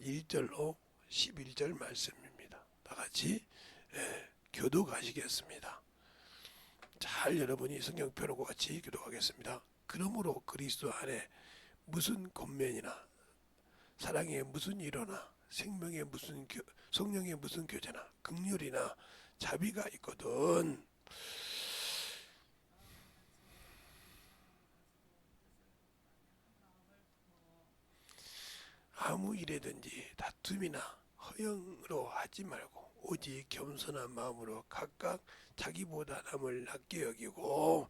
1절로 11절 말씀입니다. 다같이 교독하시겠습니다. 잘 여러분이 성경 펴놓고 같이 교독하겠습니다. 그러므로 그리스도 안에 무슨 권면이나 사랑에 무슨 일어나 생명에 무슨 성령에 무슨 교제나 긍휼이나 자비가 있거든. 아무 일에든지 다툼이나 허영으로 하지 말고 오직 겸손한 마음으로 각각 자기보다 남을 낮게 여기고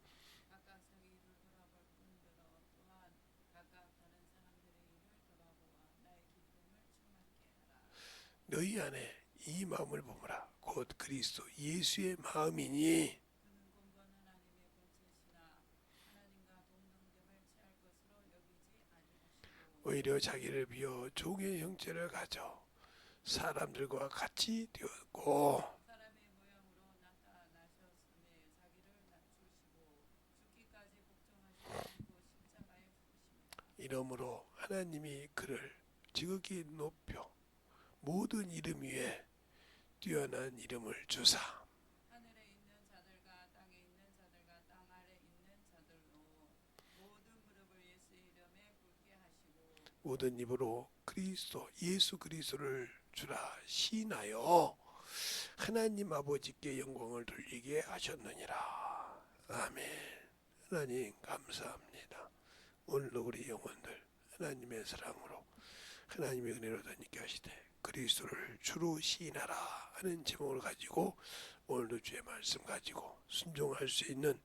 너희 안에 이 마음을 보므라. 곧 그리스도 예수의 마음이니 오히려 자기를 비워 종의 형체를 가져 사람들과 같이 되었고 이러므로 하나님이 그를 지극히 높여 모든 이름 위에 뛰어난 이름을 주사 모든 입으로 그리스도 예수 그리스도를 주라 시인하여 하나님 아버지께 영광을 돌리게 하셨느니라. 아멘. 하나님 감사합니다. 오늘도 우리 영혼들 하나님의 사랑으로 하나님의 은혜로 다니게 하시되 그리스도를 주로 시인하라 하는 제목을 가지고 오늘도 주의 말씀 가지고 순종할 수 있는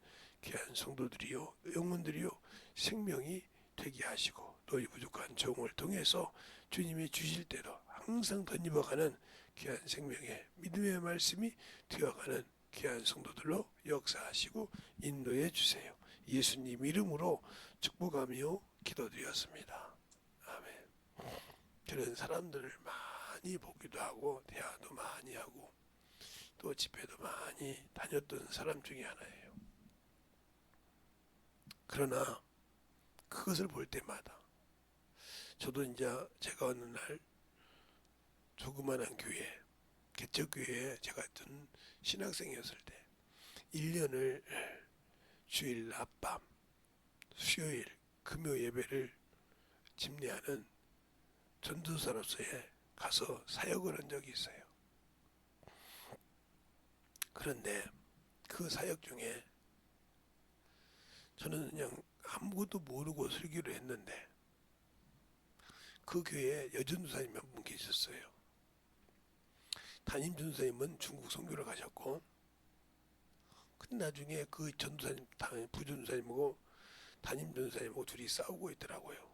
귀한 성도들이요 영혼들이요 생명이 되게 하시고 또 이 부족한 종을 통해서 주님이 주실 대로 항상 덧입어가는 귀한 생명의 믿음의 말씀이 되어가는 귀한 성도들로 역사하시고 인도해 주세요. 예수님 이름으로 축복하며 기도드렸습니다. 아멘. 그런 사람들을 많이 보기도 하고 대화도 많이 하고 또 집회도 많이 다녔던 사람 중에 하나예요. 그러나 그것을 볼 때마다 저도 이제 제가 어느 날 조그만한 교회 개척교회에 제가 있던 신학생이었을 때 1년을 주일 낮밤 수요일 금요 예배를 집례하는 전도사로서의 가서 사역을 한 적이 있어요. 그런데 그 사역 중에 저는 그냥 아무것도 모르고 설교를 했는데 그 교회에 여전도사님이 한 분 계셨어요. 담임 전도사님은 중국 선교를 가셨고 근데 나중에 그 전도사님 부전도사님하고 담임 전도사님하고 둘이 싸우고 있더라고요.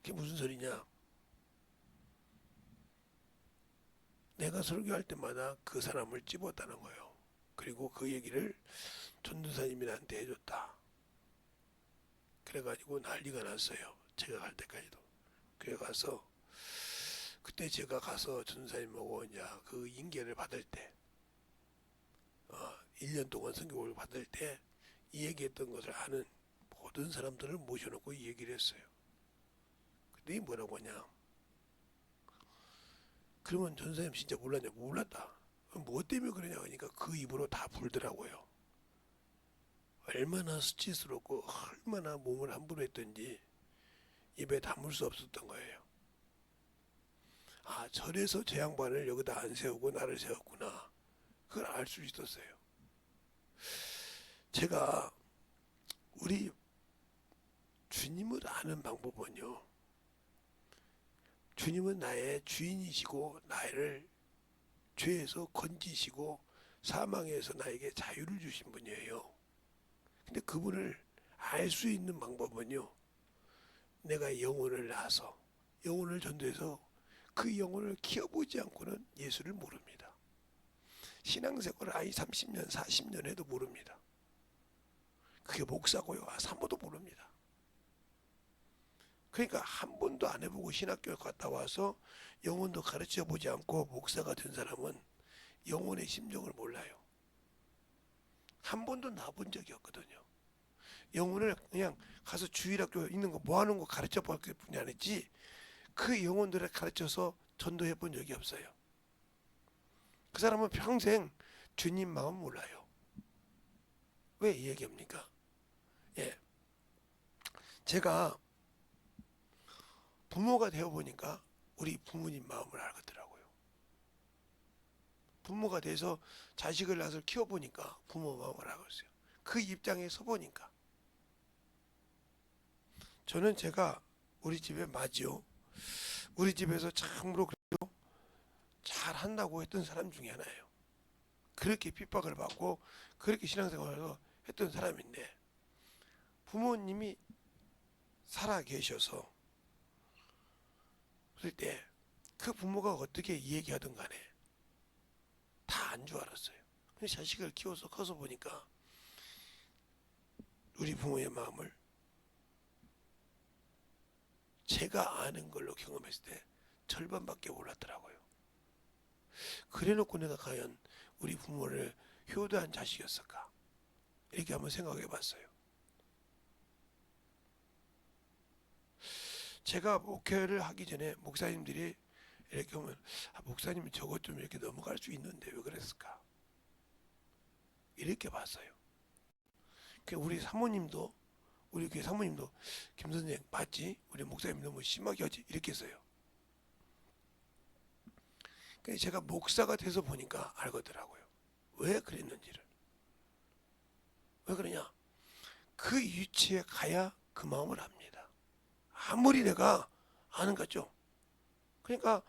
그게 무슨 소리냐? 내가 설교할 때마다 그 사람을 찝었다는 거예요. 그리고 그 얘기를 전도사님이 나한테 해줬다. 그래가지고 난리가 났어요. 제가 갈 때까지도. 그래 가서 그때 제가 가서 전도사님하고 이제 그 인계를 받을 때 1년 동안 선교를 받을 때 이 얘기했던 것을 아는 모든 사람들을 모셔놓고 이 얘기를 했어요. 근데 이 뭐라고 하냐? 그러면 전도사님 진짜 몰랐냐? 몰랐다. 뭐 때문에 그러냐 하니까 그 입으로 다 불더라고요. 얼마나 수치스럽고 얼마나 몸을 함부로 했던지 입에 담을 수 없었던 거예요. 아, 저래서 저 양반을 여기다 안 세우고 나를 세웠구나. 그걸 알 수 있었어요. 제가 우리 주님을 아는 방법은요. 주님은 나의 주인이시고 나를 죄에서 건지시고 사망에서 나에게 자유를 주신 분이에요. 근데 그분을 알 수 있는 방법은요. 내가 영혼을 낳아서 영혼을 전도해서 그 영혼을 키워보지 않고는 예수를 모릅니다. 신앙생활을 아예 30년 40년 해도 모릅니다. 그게 목사고요. 사모도 모릅니다. 그러니까 한 번도 안 해보고 신학교 갔다 와서 영혼도 가르쳐보지 않고 목사가 된 사람은 영혼의 심정을 몰라요. 한 번도 나본 적이 없거든요. 영혼을 그냥 가서 주일학교 있는 거 뭐 하는 거 가르쳐 봤을 뿐이 아니지 그 영혼들을 가르쳐서 전도해 본 적이 없어요. 그 사람은 평생 주님 마음 몰라요. 왜 이 얘기합니까? 예, 제가 부모가 되어 보니까 우리 부모님 마음을 알겠더라고요. 부모가 돼서 자식을 낳아서 키워 보니까 부모 마음을 알겠어요. 그 입장에 서 보니까 저는 제가 우리 집에 맞이요. 우리 집에서 참으로 그래도 잘 한다고 했던 사람 중에 하나예요. 그렇게 핍박을 받고 그렇게 신앙생활을 했던 사람인데 부모님이 살아 계셔서 그럴 때 그 부모가 어떻게 얘기하든 간에 다 안 줄 알았어요. 근데 자식을 키워서 커서 보니까 우리 부모의 마음을 제가 아는 걸로 경험했을 때 절반밖에 몰랐더라고요. 그래놓고 내가 과연 우리 부모를 효도한 자식이었을까? 이렇게 한번 생각해 봤어요. 제가 목회를 하기 전에 목사님들이 이렇게 오면 목사님이 저것 좀 이렇게 넘어갈 수 있는데 왜 그랬을까? 이렇게 봤어요. 우리 사모님도 우리 교회 사모님도 김 선생 맞지? 우리 목사님 너무 심하게 하지? 이렇게 했어요. 제가 목사가 돼서 보니까 알겠더라고요. 왜 그랬는지를. 왜 그러냐? 그 위치에 가야 그 마음을 압니다. 아무리 내가 아는 거죠. 그러니까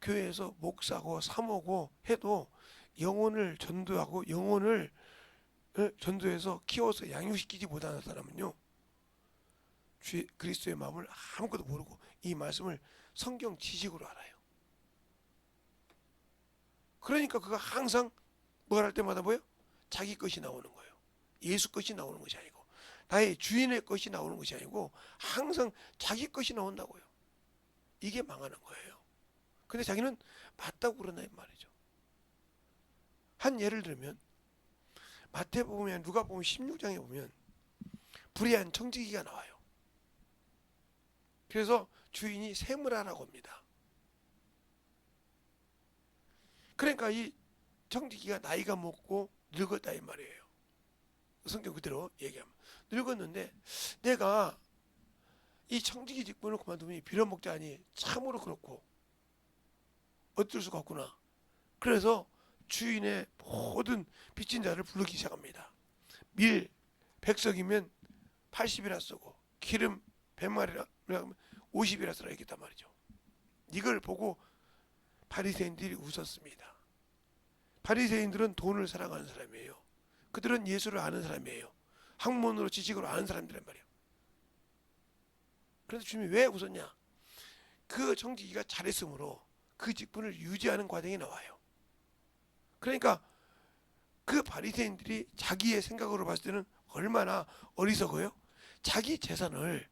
교회에서 목사고 사모고 해도 영혼을 전도하고 영혼을 전도해서 키워서 양육시키지 못하는 사람은요, 그리스도의 마음을 아무것도 모르고 이 말씀을 성경 지식으로 알아요. 그러니까 그가 항상 뭘 할 때마다 뭐예요? 자기 것이 나오는 거예요. 예수 것이 나오는 것이 아니고 나의 주인의 것이 나오는 것이 아니고 항상 자기 것이 나온다고요. 이게 망하는 거예요. 근데 자기는 맞다고 그러나 말이죠. 한 예를 들면 마태복음에 누가복음 16장에 보면 불의한 청지기가 나와요. 그래서 주인이 세무라라고 합니다. 그러니까 이 청지기가 나이가 먹고 늙었다 이 말이에요. 성경 그대로 얘기하면 늙었는데 내가 이 청지기 직분을 그만두면 빌어먹자니 참으로 그렇고 어쩔 수가 없구나. 그래서 주인의 모든 빚진 자를 부르기 시작합니다. 밀 100석이면 80이라 쓰고 기름 100마리라 50이라 쓰라 했단 말이죠. 이걸 보고 바리새인들이 웃었습니다. 바리새인들은 돈을 사랑하는 사람이에요. 그들은 예수를 아는 사람이에요. 학문으로 지식으로 아는 사람들란 말이에요. 그래서 주님이 왜 웃었냐? 그 청지기가 잘했으므로 그 직분을 유지하는 과정이 나와요. 그러니까 그 바리새인들이 자기의 생각으로 봤을 때는 얼마나 어리석어요? 자기 재산을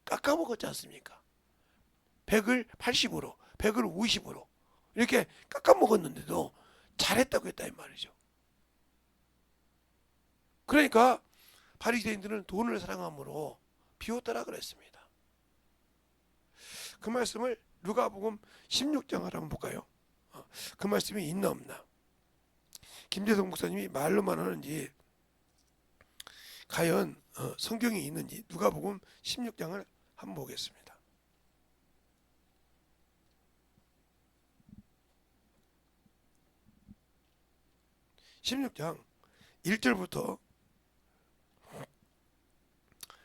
깎아먹었지 않습니까? 100을 80으로 100을 50으로 이렇게 깎아먹었는데도 잘했다고 했다 이 말이죠. 그러니까 바리새인들은 돈을 사랑함으로 비웃더라 그랬습니다. 그 말씀을 누가복음 16장을 한번 볼까요? 그 말씀이 있나 없나? 김재성 목사님이 말로만 하는지 과연 성경이 있는지 누가복음 16장을 한번 보겠습니다. 16장 1절부터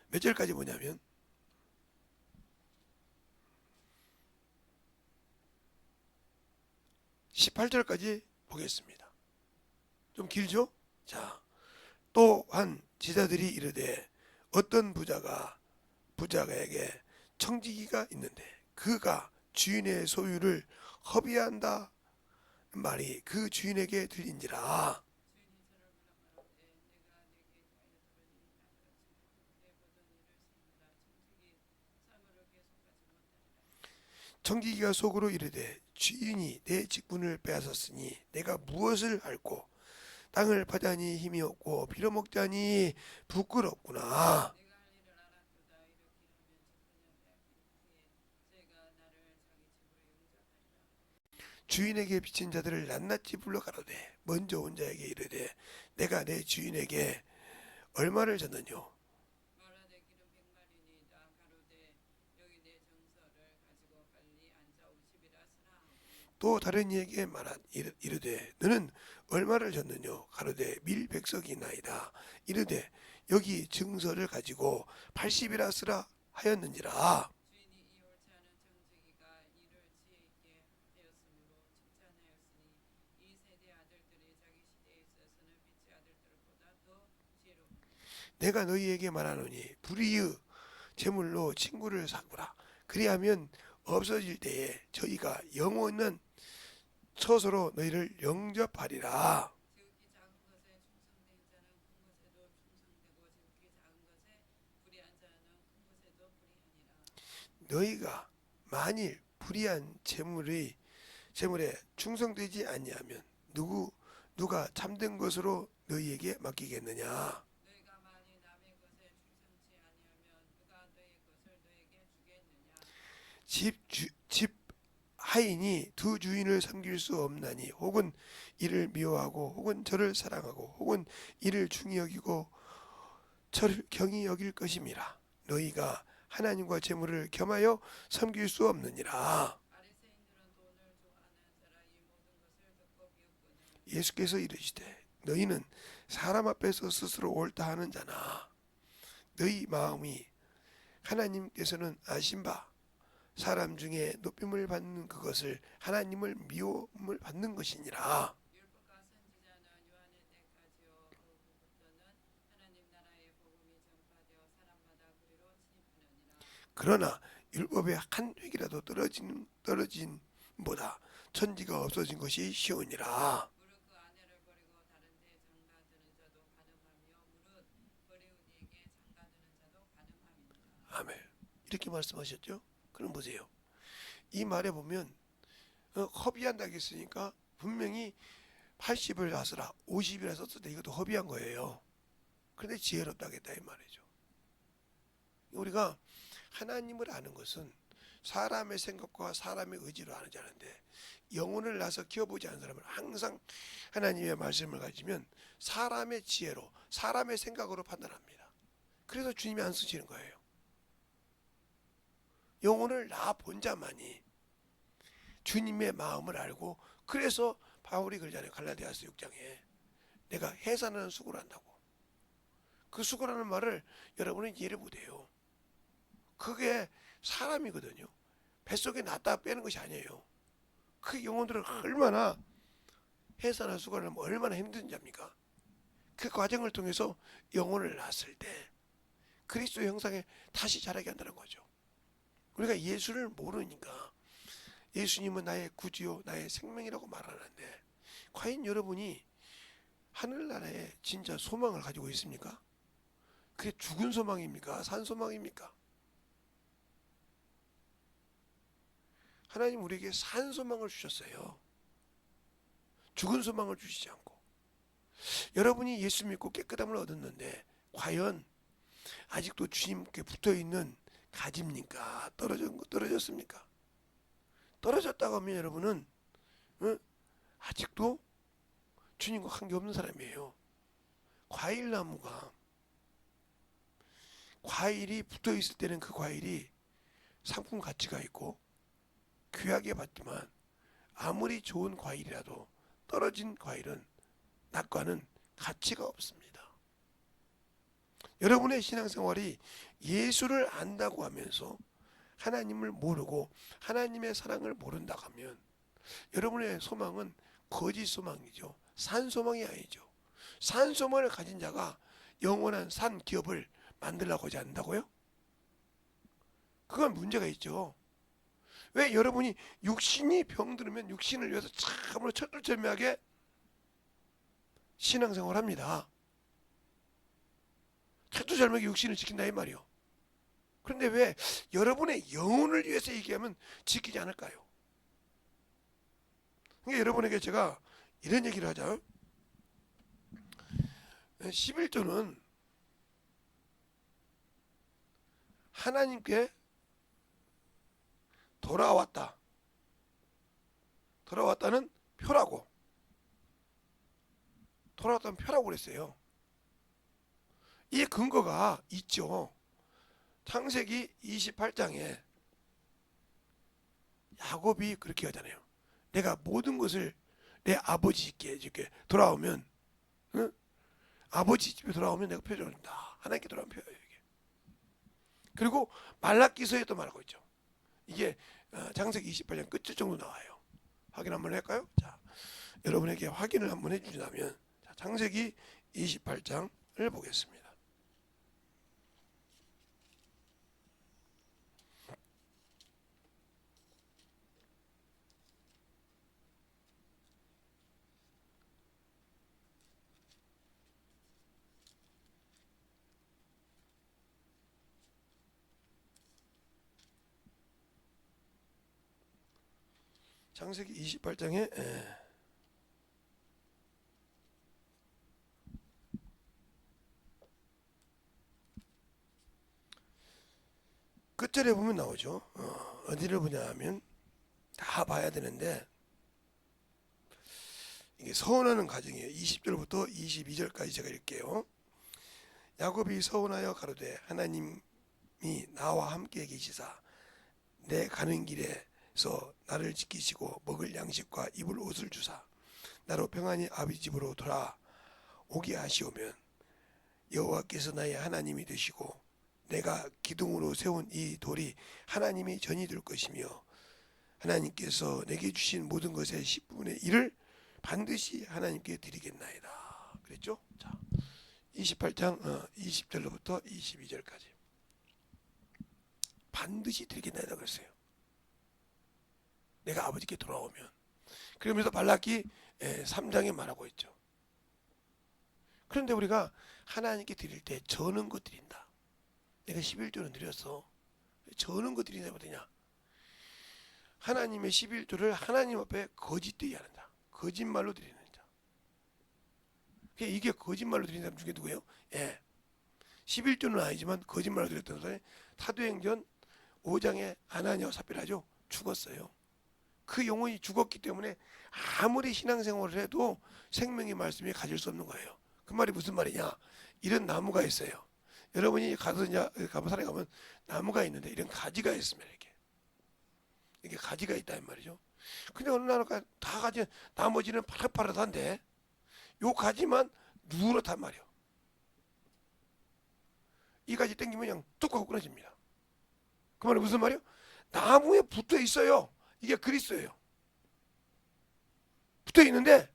몇 절까지 보냐면 18절까지 보겠습니다. 좀 길죠? 자, 또한 제자들이 이르되 어떤 부자가에게 청지기가 있는데 그가 주인의 소유를 허비한다 말이 그 주인에게 들린지라. 청지기가 속으로 이르되 주인이 내 직분을 빼앗았으니 내가 무엇을 할꼬? 땅을 파자니 힘이 없고 빌어먹자니 부끄럽구나. 주인에게 비친 자들을 낱낱이 불러 가로되 먼저 온 자에게 이르되 내가 내 주인에게 얼마를 졌느뇨. 말하되 기름 100마리니이다. 가로되 여기 내 정서를 가지고 빨리 앉아 50이라 쓰라 하고 또 다른 이에게 말한 이르되 너는 얼마를 졌느뇨. 가로되 밀 100석이나이다. 이르되 여기 증서를 가지고 80이라 쓰라 하였는지라. 주인이 이 옳지 않은 정직이가 이를 지혜 있게 하였으므로 칭찬하였으니 이 세대 아들들이 자기 시대에 있어서는 빛의 아들들보다 더 지혜롭다. 내가 너희에게 말하노니 불의의 재물로 친구를 사구라. 그리하면 없어질 때에 저희가 영원한 처소로 너희를 영접하리라. 지극히 작은 것에 충성된 자는 큰 것에도 충성되고 지극히 작은 것에 불의한 자는 큰 것에도 불의하니라. 너희가 만일 불의한 재물에 충성되지 아니하면 누가 참된 것으로 너희에게 맡기겠느냐. 너희가 만일 남의 것에 충성치 아니하면 누가 너희 것을 너에게 주겠느냐. 집 하인이 두 주인을 섬길 수 없나니 혹은 이를 미워하고 혹은 저를 사랑하고 혹은 이를 중히 여기고 저를 경히 여길 것임이라. 너희가 하나님과 재물을 겸하여 섬길 수 없느니라. 바리새인들은 돈을 좋아하는 자라 이 모든 것을 듣고 비웃거늘 예수께서 이르시되 너희는 사람 앞에서 스스로 옳다 하는 자나 너희 마음이 하나님께서는 아신 바 사람 중에 높임을 받는 그것을 하나님을 미움을 받는 것이니라. 율법과 선지자는 요한의 때까지요 후부터는 하나님 나라의 복음이 전파되어 사람마다 그리로 침입하느니라. 그러나 율법의 한 획이라도 떨어진 보다 천지가 없어진 것이 쉬우니라. 무릇 그 아내를 버리고 다른 데 장가드는 자도 가늠하며 무릇 버리운 이에게 장가드는 자도 가늠함이니라. 아멘. 이렇게 말씀하셨죠? 그럼 보세요. 이 말에 보면 허비한다고 했으니까 분명히 80을 하서라 50이라 썼을 때 이것도 허비한 거예요. 그런데 지혜롭다겠다 이 말이죠. 우리가 하나님을 아는 것은 사람의 생각과 사람의 의지로 아는지 아는데 영혼을 나서 키워보지 않은 사람은 항상 하나님의 말씀을 가지면 사람의 지혜로 사람의 생각으로 판단합니다. 그래서 주님이 안 쓰시는 거예요. 영혼을 나 본 자만이 주님의 마음을 알고 그래서 바울이 그러잖아요. 갈라디아서 6장에 내가 해산하는 수고를 한다고. 그 수고라는 말을 여러분은 이해를 못해요. 그게 사람이거든요. 뱃속에 놨다 빼는 것이 아니에요. 그 영혼들은 얼마나 해산하는 수고를 하면 얼마나 힘든 자입니까? 그 과정을 통해서 영혼을 낳았을 때 그리스도 형상에 다시 자라게 한다는 거죠. 우리가 예수를 모르니까 예수님은 나의 구주요 나의 생명이라고 말하는데 과연 여러분이 하늘나라에 진짜 소망을 가지고 있습니까? 그게 죽은 소망입니까? 산 소망입니까? 하나님 우리에게 산 소망을 주셨어요. 죽은 소망을 주시지 않고. 여러분이 예수 믿고 깨끗함을 얻었는데 과연 아직도 주님께 붙어있는 가지입니까? 떨어졌습니까? 떨어졌다고 하면 여러분은 아직도 주님과 관계없는 사람이에요. 과일나무가 과일이 붙어있을 때는 그 과일이 상품 가치가 있고 귀하게 받지만 아무리 좋은 과일이라도 떨어진 과일은 낙과는 가치가 없습니다. 여러분의 신앙생활이 예수를 안다고 하면서 하나님을 모르고 하나님의 사랑을 모른다고 하면 여러분의 소망은 거짓 소망이죠. 산 소망이 아니죠. 산 소망을 가진 자가 영원한 산 기업을 만들려고 하지 않는다고요? 그건 문제가 있죠. 왜 여러분이 육신이 병들면 육신을 위해서 참으로 철두철미하게 신앙생활을 합니다. 철두철미하게 육신을 지킨다 이 말이요. 그런데 왜 여러분의 영혼을 위해서 얘기하면 지키지 않을까요? 그러니까 여러분에게 제가 이런 얘기를 하자. 11조는 하나님께 돌아왔다. 돌아왔다는 표라고. 돌아왔다는 표라고 그랬어요. 이 근거가 있죠. 창세기 28장에 야곱이 그렇게 하잖아요. 내가 모든 것을 내 아버지께 이렇게 돌아오면, 응? 아버지 집에 돌아오면 내가 표를 준다. 하나님께 돌아오면 표예요, 이게. 그리고 말라기서에 또 말하고 있죠. 이게 창세기 28장 끝 정도 나와요. 확인 한번 할까요? 자, 여러분에게 확인을 한번 해주시다면, 자, 창세기 28장을 보겠습니다. 창세기 28장에 끝절에 보면 나오죠. 어디를 보냐 하면 다 봐야 되는데 이게 서원하는 가정이에요. 20절부터 22절까지 제가 읽게요. 야곱이 서원하여 가로되 하나님이 나와 함께 계시사 내 가는 길에서 나를 지키시고 먹을 양식과 입을 옷을 주사 나로 평안히 아버지 집으로 돌아오게 하시오면 여호와께서 나의 하나님이 되시고 내가 기둥으로 세운 이 돌이 하나님이 전이 될 것이며 하나님께서 내게 주신 모든 것의 10분의 1을 반드시 하나님께 드리겠나이다. 그랬죠? 자, 28장 20절로부터 22절까지 반드시 드리겠나이다 그랬어요. 내가 아버지께 돌아오면. 그러면서 말라기 3장에 말하고 있죠. 그런데 우리가 하나님께 드릴 때 저는 것 드린다. 내가 11조는 드렸어. 저는 것 드리냐 보더냐. 하나님의 11조를 하나님 앞에 거짓되이 하는 자, 거짓말로 드리는 자. 이게 거짓말로 드리는 사람 중에 누구예요? 11조는 아니지만 거짓말로 드렸던 사람이 사도행전 5장에 아나니아와 삽비라죠. 죽었어요. 그 영혼이 죽었기 때문에 아무리 신앙생활을 해도 생명의 말씀이 가질 수 없는 거예요. 그 말이 무슨 말이냐? 이런 나무가 있어요. 여러분이 가보산에 가면 나무가 있는데 이런 가지가 있으면 이게 가지가 있다 이 말이죠. 근데 어느 나라가 다 가지, 나머지는 파릇파릇한데 요 가지만 누렇단 말이에요. 이 가지 땡기면 그냥 뚝 하고 끊어집니다. 그 말은 무슨 말이에요? 나무에 붙어 있어요. 이게 그리스도예요. 붙어 있는데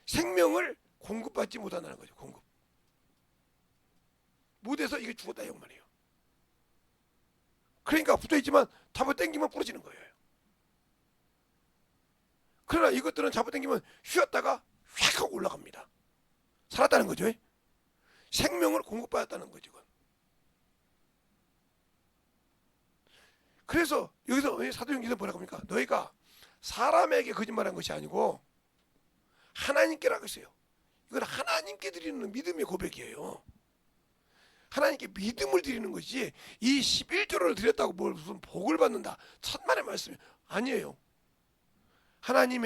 생명을 공급받지 못한다는 거죠. 공급. 못해서 이게 죽었다 이 말이에요. 그러니까 붙어 있지만 잡아 당기면 부러지는 거예요. 그러나 이것들은 잡아 당기면 휘었다가 휙 하고 올라갑니다. 살았다는 거죠. 생명을 공급받았다는 거죠. 그래서 여기서 사도행전에서 뭐라고 합니까? 너희가 사람에게 거짓말한 것이 아니고 하나님께라고 했어요. 이건 하나님께 드리는 믿음의 고백이에요. 하나님께 믿음을 드리는 것이지 이 11조를 드렸다고 뭘 무슨 복을 받는다 천만의 말씀이 아니에요.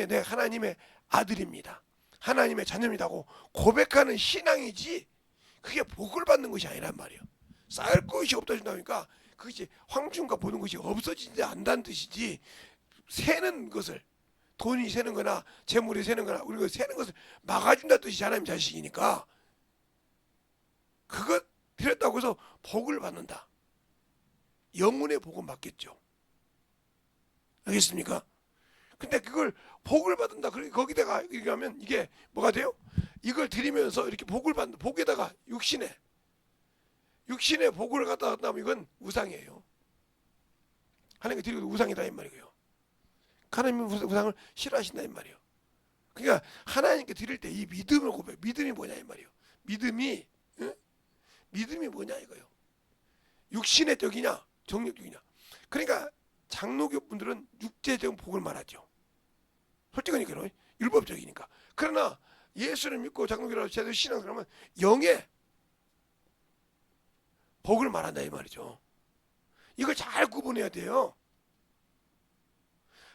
내 하나님의 아들입니다. 하나님의 자녀입니다고 고백하는 신앙이지 그게 복을 받는 것이 아니란 말이에요. 쌓을 것이 없어진다니까 그것이 황충과 보는 것이 없어지지 않다는 뜻이지 세는 것을 돈이 세는 거나 재물이 세는 거나 우리가 세는 것을 막아준다는 뜻이 하나님 자식이니까 그것 드렸다고 해서 복을 받는다. 영혼의 복은 받겠죠. 알겠습니까? 근데 그걸 복을 받는다. 거기다가 얘기하면 이게 뭐가 돼요? 이걸 드리면서 이렇게 복을 받는 복에다가 육신의 복을 갖다 한다면 이건 우상이에요. 하나님께 드리고 우상이다 이 말이고요. 하나님은 우상을 싫어하신다 이 말이에요. 그러니까 하나님께 드릴 때 이 믿음을 고백. 믿음이 뭐냐 이 말이에요. 믿음이 뭐냐 이거요. 육신의 적이냐 정력적이냐. 그러니까 장로교 분들은 육체적 복을 말하죠. 솔직하니까요. 율법적이니까. 그러나 예수를 믿고 장로교라고 제대로 신앙하면 영의 복을 말한다 이 말이죠. 이걸 잘 구분해야 돼요.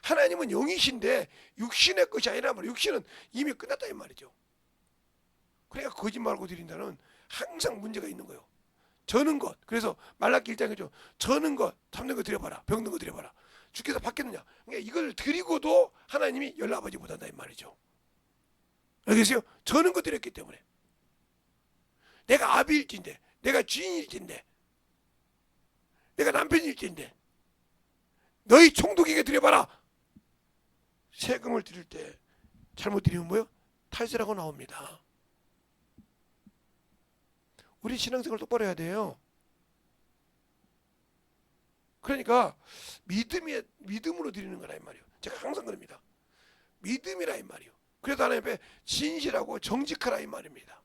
하나님은 영이신데 육신의 것이 아니라 말이에요. 육신은 이미 끝났다 이 말이죠. 그러니까 거짓말하고 드린다는 항상 문제가 있는 거예요. 저는 것. 그래서 말라기 1장이죠. 저는 것, 잡는 거 드려봐라. 병든 거 드려봐라. 주께서 받겠느냐. 그러니까 이걸 드리고도 하나님이 열아버지 못한다 이 말이죠. 알겠어요? 저는 것 드렸기 때문에. 내가 아비일진데, 내가 주인일진데, 내가 남편일진데, 너희 총독에게 드려봐라. 세금을 드릴 때 잘못 드리면 뭐요? 탈세라고 나옵니다. 우리 신앙생활 똑바로 해야 돼요. 그러니까 믿음으로 드리는 거라 이 말이에요. 제가 항상 그럽니다. 믿음이라 이 말이에요. 그래서 하나님 앞에 진실하고 정직하라 이 말입니다.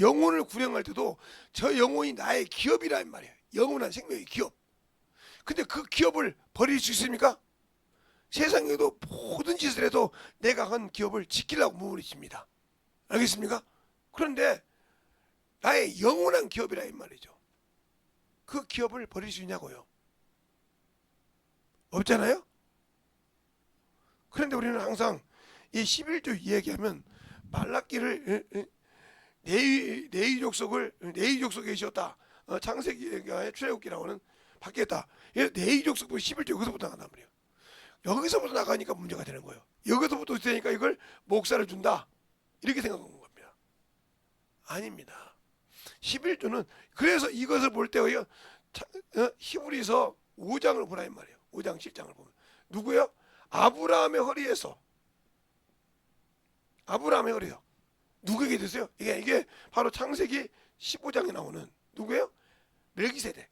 영혼을 구령할 때도 저 영혼이 나의 기업이라 이 말이에요. 영원한 생명의 기업. 근데 그 기업을 버릴 수 있습니까? 세상에도 모든 짓을 해도 내가 한 기업을 지키려고 몸부림칩니다. 알겠습니까? 그런데 나의 영원한 기업이라 이 말이죠. 그 기업을 버릴 수 있냐고요? 없잖아요? 그런데 우리는 항상 이 11조 이야기하면 말라기를 내위 족속에 계셨다. 창세기의 출애굽기 나오는 바뀌었다. 내위 족속부터 11조 여기서부터 나간단 말이에요. 여기서부터 나가니까 문제가 되는 거예요. 여기서부터 되니까 이걸 목사를 준다. 이렇게 생각한 겁니다. 아닙니다. 11조는 그래서 이것을 볼 때 히브리서 5장을 보라 이 말이에요. 5장 7장을 보면 누구예요? 아브라함의 허리에서 누구에게 됐어요? 이게 바로 창세기 15장에 나오는 누구예요? 멜기세덱에게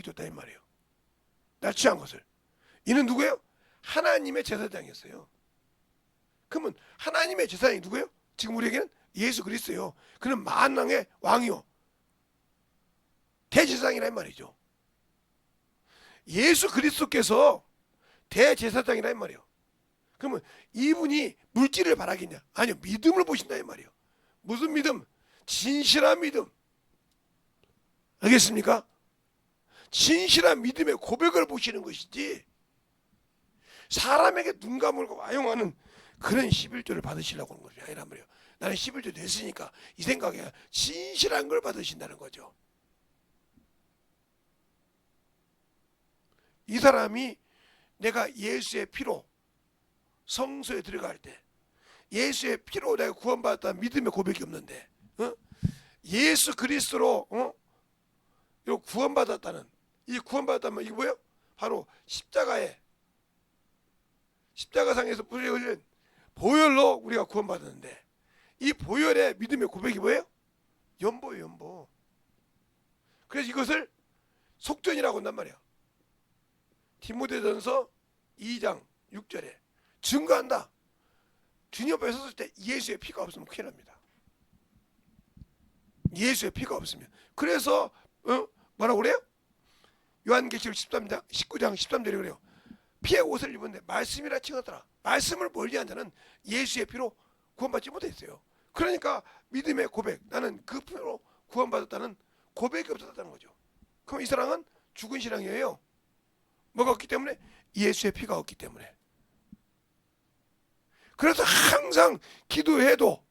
줬다 이 말이에요. 날 취한 것을. 이는 누구예요? 하나님의 제사장이었어요. 그러면 하나님의 제사장이 누구예요? 지금 우리에게는 예수 그리스도예요. 그는 만왕의 왕이요 대제사장이라 이 말이죠. 예수 그리스도께서 대제사장이라 이 말이에요. 그러면 이분이 물질을 바라겠냐? 아니요, 믿음을 보신다 이 말이에요. 무슨 믿음? 진실한 믿음. 알겠습니까? 진실한 믿음의 고백을 보시는 것이지 사람에게 눈 감을고 와용하는 그런 11조를 받으시려고 하는 것이 아니란 말이에요. 나는 11조 냈으니까 이 생각에 진실한 걸 받으신다는 거죠. 이 사람이 내가 예수의 피로 성소에 들어갈 때 예수의 피로 내가 구원받았다는 믿음의 고백이 없는데 예수 그리스도로 구원받았다는 이 구원받았다면 이게 뭐예요? 바로 십자가상에서 뿌리 흘린 보혈로 우리가 구원받았는데 이 보혈의 믿음의 고백이 뭐예요? 연보예요, 연보. 그래서 이것을 속전이라고 한단 말이야. 디모데전서 2장 6절에 증거한다. 주님 앞에 섰을 때 예수의 피가 없으면 큰일 납니다. 예수의 피가 없으면. 그래서 뭐라고 그래요? 요한계시록 19장 13절에 그래요. 피의 옷을 입었는데 말씀이라 칭하더라. 말씀을 멀리한 자는 예수의 피로 구원받지 못했어요. 그러니까 믿음의 고백, 나는 그 피로 구원받았다는 고백이 없었다는 거죠. 그럼 이 사람은 죽은 신앙이에요. 뭐가 없기 때문에? 예수의 피가 없기 때문에. 그래서 항상 기도해도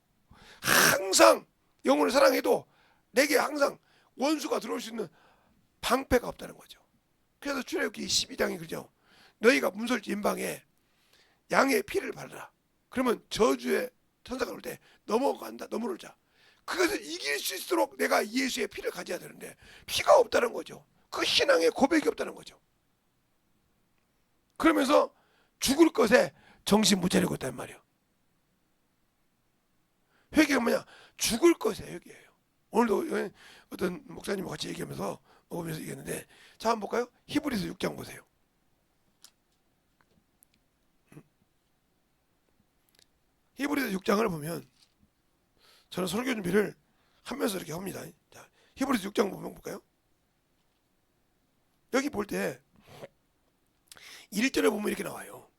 항상 영혼을 사랑해도 내게 항상 원수가 들어올 수 있는 방패가 없다는 거죠. 그래서 출애굽기 12장이 그러죠. 너희가 문설지 인방에 양의 피를 바르라. 그러면 저주의 천사가 올 때 넘어올 자. 그것을 이길 수 있도록 내가 예수의 피를 가져야 되는데 피가 없다는 거죠. 그 신앙의 고백이 없다는 거죠. 그러면서 죽을 것에 정신 못 차리고 있단 말이에요. 회개가 뭐냐? 죽을 것에 회개예요. 오늘도 어떤 목사님과 같이 얘기하면서 먹으면서 얘기했는데, 자 한번 볼까요? 히브리서 6장 보세요. 히브리서 6장을 보면 저는 설교 준비를 하면서 이렇게 합니다. 자, 히브리서 6장 보면 볼까요? 여기 볼 때 1절에 보면 이렇게 나와요.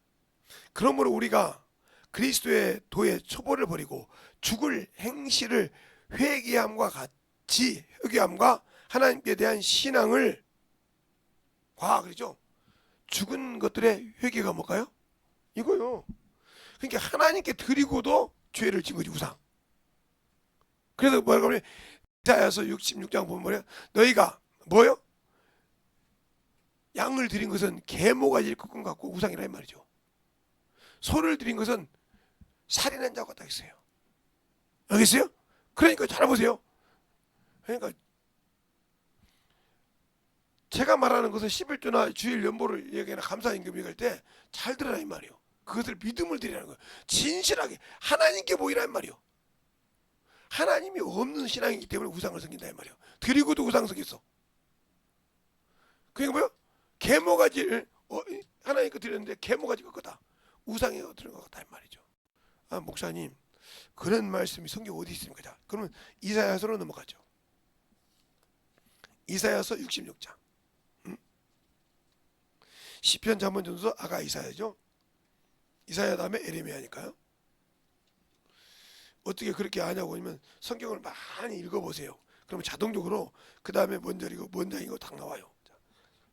그러므로 우리가 그리스도의 도의 초보를 버리고 죽을 행실을 회개함과 같이 회개함과 하나님께 대한 신앙을 그러죠. 죽은 것들의 회개가 뭘까요? 이거요. 그러니까 하나님께 드리고도 죄를 진 거지, 우상. 그래서 뭐라고 하면 이사야서 66장 보면 뭐래요? 너희가 뭐요? 양을 드린 것은 계모가지를 꺾은 것 같고 우상이라 이 말이죠. 소를 드린 것은 살인한 자가 같다 했어요. 알겠어요? 그러니까 잘 보세요. 그러니까 제가 말하는 것은 11조나 주일 연보를 얘기하나 감사임금 얘기할 때 잘 들으라 이 말이에요. 그것을 믿음을 드리라는 거예요. 진실하게 하나님께 보이라 이 말이에요. 하나님이 없는 신앙이기 때문에 우상을 섬긴다 이 말이에요. 드리고도 우상 섬겼어. 그게 뭐요? 계모가지를 하나님께 드렸는데 계모가지 꺾었다. 우상에 들은 것 같다 이 말이죠. 목사님 그런 말씀이 성경 어디 있습니까? 자, 그러면 이사야서로 넘어가죠. 이사야서 66장. 시편, 잠언, 전서, 아가, 이사야죠. 이사야 다음에 에레미야니까요. 어떻게 그렇게 아냐고 하면 성경을 많이 읽어보세요. 그러면 자동적으로 그 다음에 뭔 절이고 뭔 장이고 딱 나와요.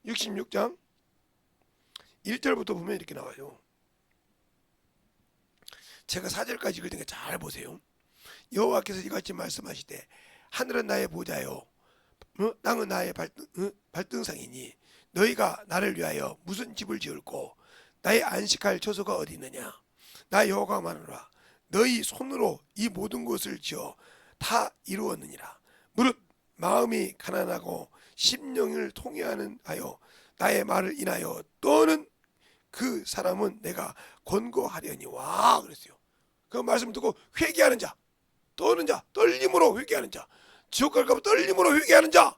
66장 1절부터 보면 이렇게 나와요. 제가 4절까지 읽을 테니까 잘 보세요. 여호와께서 이같이 말씀하시되 하늘은 나의 보좌요 땅은 나의 발등상이니 너희가 나를 위하여 무슨 집을 지을고 나의 안식할 처소가 어디 있느냐. 나 여호와가 말하노라. 너희 손으로 이 모든 것을 지어 다 이루었느니라. 무릇 마음이 가난하고 심령을 통회하는 하여 나의 말을 인하여 떠는 그 사람은 내가 권고하려니와 그랬어요. 그 말씀 듣고 회개하는 자, 떠는 자, 떨림으로 회개하는 자, 지옥 갈까봐 떨림으로 회개하는 자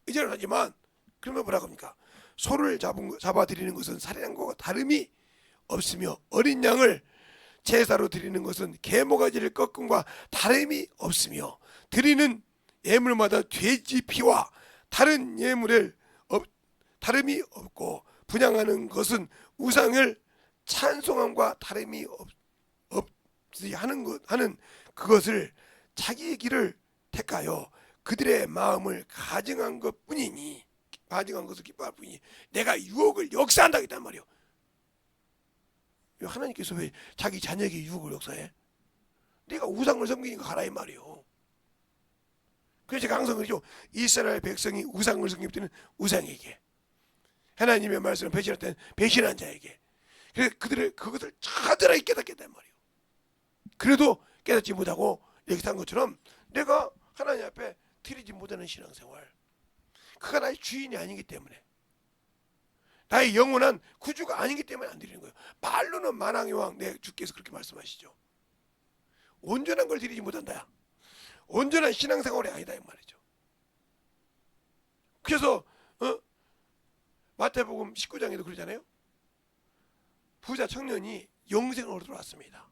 이제는 하지만 그러면 뭐라고 합니까? 소를 잡아드리는 것은 살인한 것과 다름이 없으며 어린 양을 제사로 드리는 것은 계모가지를 꺾음과 다름이 없으며 드리는 예물마다 돼지 피와 다른 예물을 다름이 없고 분향하는 것은 우상을 찬송함과 다름이 없이 하는 그것을 자기의 길을 택하여 그들의 마음을 가증한 것뿐이니 가증한 것을 기뻐할 뿐이니 내가 유혹을 역사한다 했단 말이에요. 하나님께서 왜 자기 자녀에게 유혹을 역사해? 내가 우상을 섬기니까 하라 이 말이에요. 그래서 제가 항상 그러죠. 이스라엘 백성이 우상을 섬길 때는 우상에게, 하나님의 말씀을 배신할 때는 배신한 자에게. 그래서 그것을 찾으라 깨닫겠단 말이에요. 그래도 깨닫지 못하고 이렇게 산 것처럼 내가 하나님 앞에 드리지 못하는 신앙생활, 그가 나의 주인이 아니기 때문에, 나의 영원한 구주가 아니기 때문에 안 드리는 거예요. 말로는 만왕의 왕 내 주께서 그렇게 말씀하시죠. 온전한 걸 드리지 못한다. 온전한 신앙생활이 아니다 이 말이죠. 그래서 마태복음 19장에도 그러잖아요. 부자 청년이 영생을 얻으러 왔습니다.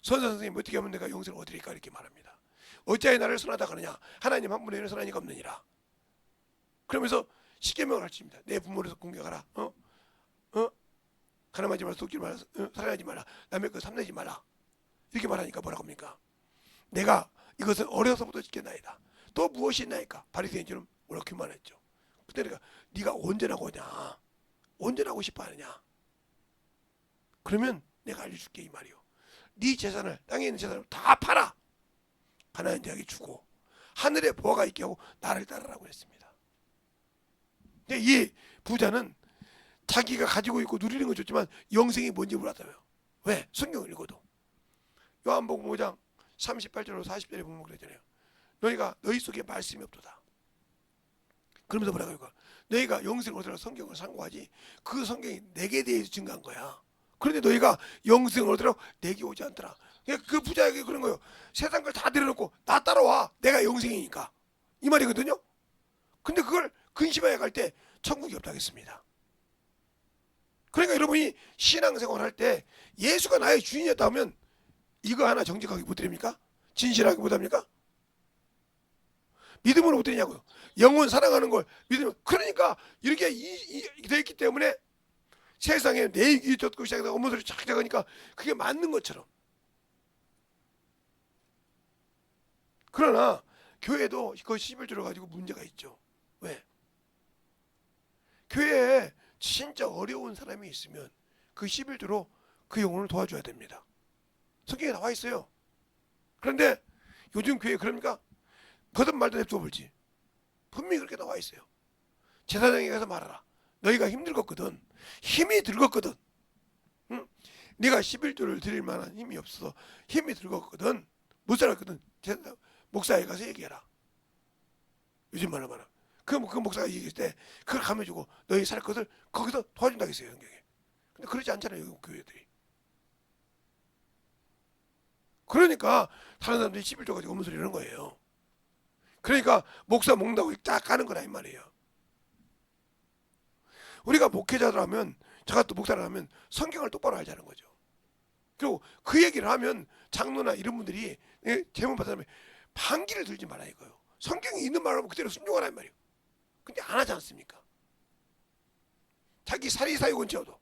선사 선생님 어떻게 하면 내가 영생을 얻으리까 이렇게 말합니다. 어찌하여 나를 선하다 하느냐. 하나님 한 분의 선한 이가 없느니라. 그러면서 십계명을 가르칩니다. 내 부모를 공경하라. 가늠하지 말라. 속지 말라. 살인하지 말라. 남의 것 탐내지 말라. 이렇게 말하니까 뭐라고 합니까? 내가 이것은 어려서부터 지켰나이다. 또 무엇이 있나이까? 바리새인처럼 뭐라고 교만했죠. 그때 네가 온전하고 오냐? 온전하고 싶어 하느냐? 그러면 내가 알려줄게 이 말이요. 네 재산을, 땅에 있는 재산을 다 팔아. 가난한 자에게 주고 하늘에 보화가 있게 하고 나를 따르라고 했습니다. 근데 이 부자는 자기가 가지고 있고 누리는 건 좋지만 영생이 뭔지 몰랐다고요. 왜? 성경을 읽어도. 요한복음 5장 38절로 40절에 보면 그러잖아요. 너희 속에 말씀이 없도다. 그러면서 뭐라고 할까? 너희가 영생을 얻으라 성경을 상고하지 그 성경이 내게 대해서 증거한 거야. 그런데 너희가 영생을 얻으라 내게 오지 않더라. 그러니까 그 부자에게 그런 거예요. 세상 걸 다 내려놓고 나 따라와. 내가 영생이니까. 이 말이거든요. 근데 그걸 근심하여 갈 때 천국이 없다겠습니다. 그러니까 여러분이 신앙생활 할 때 예수가 나의 주인이었다 하면 이거 하나 정직하게 못 드립니까? 진실하게 못 합니까? 믿음으로 못 드리냐고요. 영혼 사랑하는 걸 믿으면. 그러니까 이렇게 되어 있기 때문에 세상에 내 얘기 듣고 시작해서 어머 소리 착 작으니까 그게 맞는 것처럼. 그러나 교회도 그 11조를 가지고 문제가 있죠. 왜? 교회에 진짜 어려운 사람이 있으면 그 11조로 그 영혼을 도와줘야 됩니다. 성경에 나와 있어요. 그런데 요즘 교회 그럽니까? 거듭 말도 냅둬 볼지. 분명히 그렇게 나와 있어요. 제사장에 가서 말하라. 너희가 힘들었거든. 힘이 들었거든. 응? 네가 11조를 드릴 만한 힘이 없어서 힘이 들었거든. 못 살았거든. 목사에 가서 얘기해라. 요즘 말로 말하면. 그 목사가 얘기할 때 그걸 감해주고 너희 살 것을 거기서 도와준다고 했어요. 성경에. 근데 그러지 않잖아요. 교회들이. 그러니까 다른 사람들이 11조 가지고 없는 소리 이러는 거예요. 그러니까 목사 먹는다고 딱 가는 거라 이 말이에요. 우리가 목회자라면 저 같은 목사를 하면 성경을 똑바로 알자는 거죠. 그리고 그 얘기를 하면 장로나 이런 분들이 제문 받으면 반기를 들지 말라 이거예요. 성경이 있는 말을 하면 그대로 순종하라 이 말이에요. 근데 안 하지 않습니까? 자기 사리사욕은 지어도.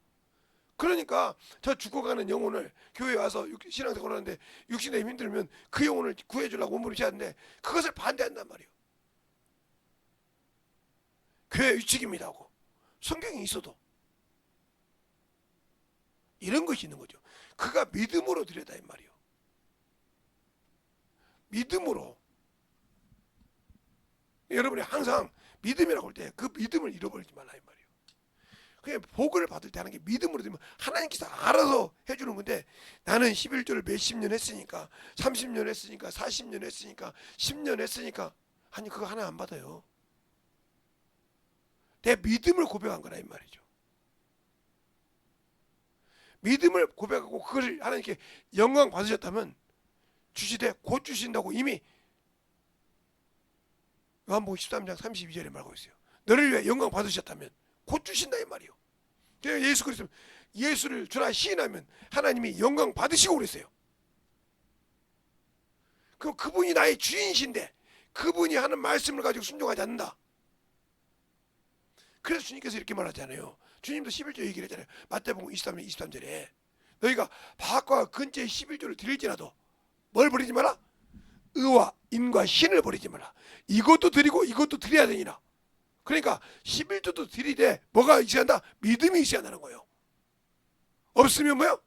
그러니까 저 죽어가는 영혼을 교회에 와서 신앙생활 하는데 육신에 힘들면 그 영혼을 구해주려고 몸부림쳐야 하는데 그것을 반대한단 말이에요. 교회 위축입니다 하고 성경이 있어도 이런 것이 있는 거죠. 그가 믿음으로 드렸다 이 말이에요. 믿음으로. 여러분이 항상 믿음이라고 할 때 그 믿음을 잃어버리지 말라 이 말이에요. 그냥 복을 받을 때 하는 게 믿음으로 되면 하나님께서 알아서 해주는 건데 나는 11조를 몇십 년 했으니까 30년 했으니까 40년 했으니까 10년 했으니까 아니 그거 하나 안 받아요. 내 믿음을 고백한 거라 이 말이죠. 믿음을 고백하고 그걸 하나님께 영광 받으셨다면 주시되 곧 주신다고 이미 요한복음 13장 32절에 말하고 있어요. 너를 위해 영광 받으셨다면 곧 주신다 이 말이에요. 예수 그리스도 예수를 주라 시인하면 하나님이 영광 받으시고 그랬어요. 그럼 그분이 나의 주인이신데 그분이 하는 말씀을 가지고 순종하지 않는다. 그래서 주님께서 이렇게 말하잖아요. 주님도 11조 얘기를 했잖아요. 마태복음 23장 23절에 너희가 바악과 근처에 11조를 드릴지라도 뭘 버리지 마라? 의와 인과 신을 버리지 마라. 이것도 드리고 이것도 드려야 되니라. 그러니까 11조도 드리되 뭐가 있어야 한다? 믿음이 있어야 한다는 거예요. 없으면 뭐요?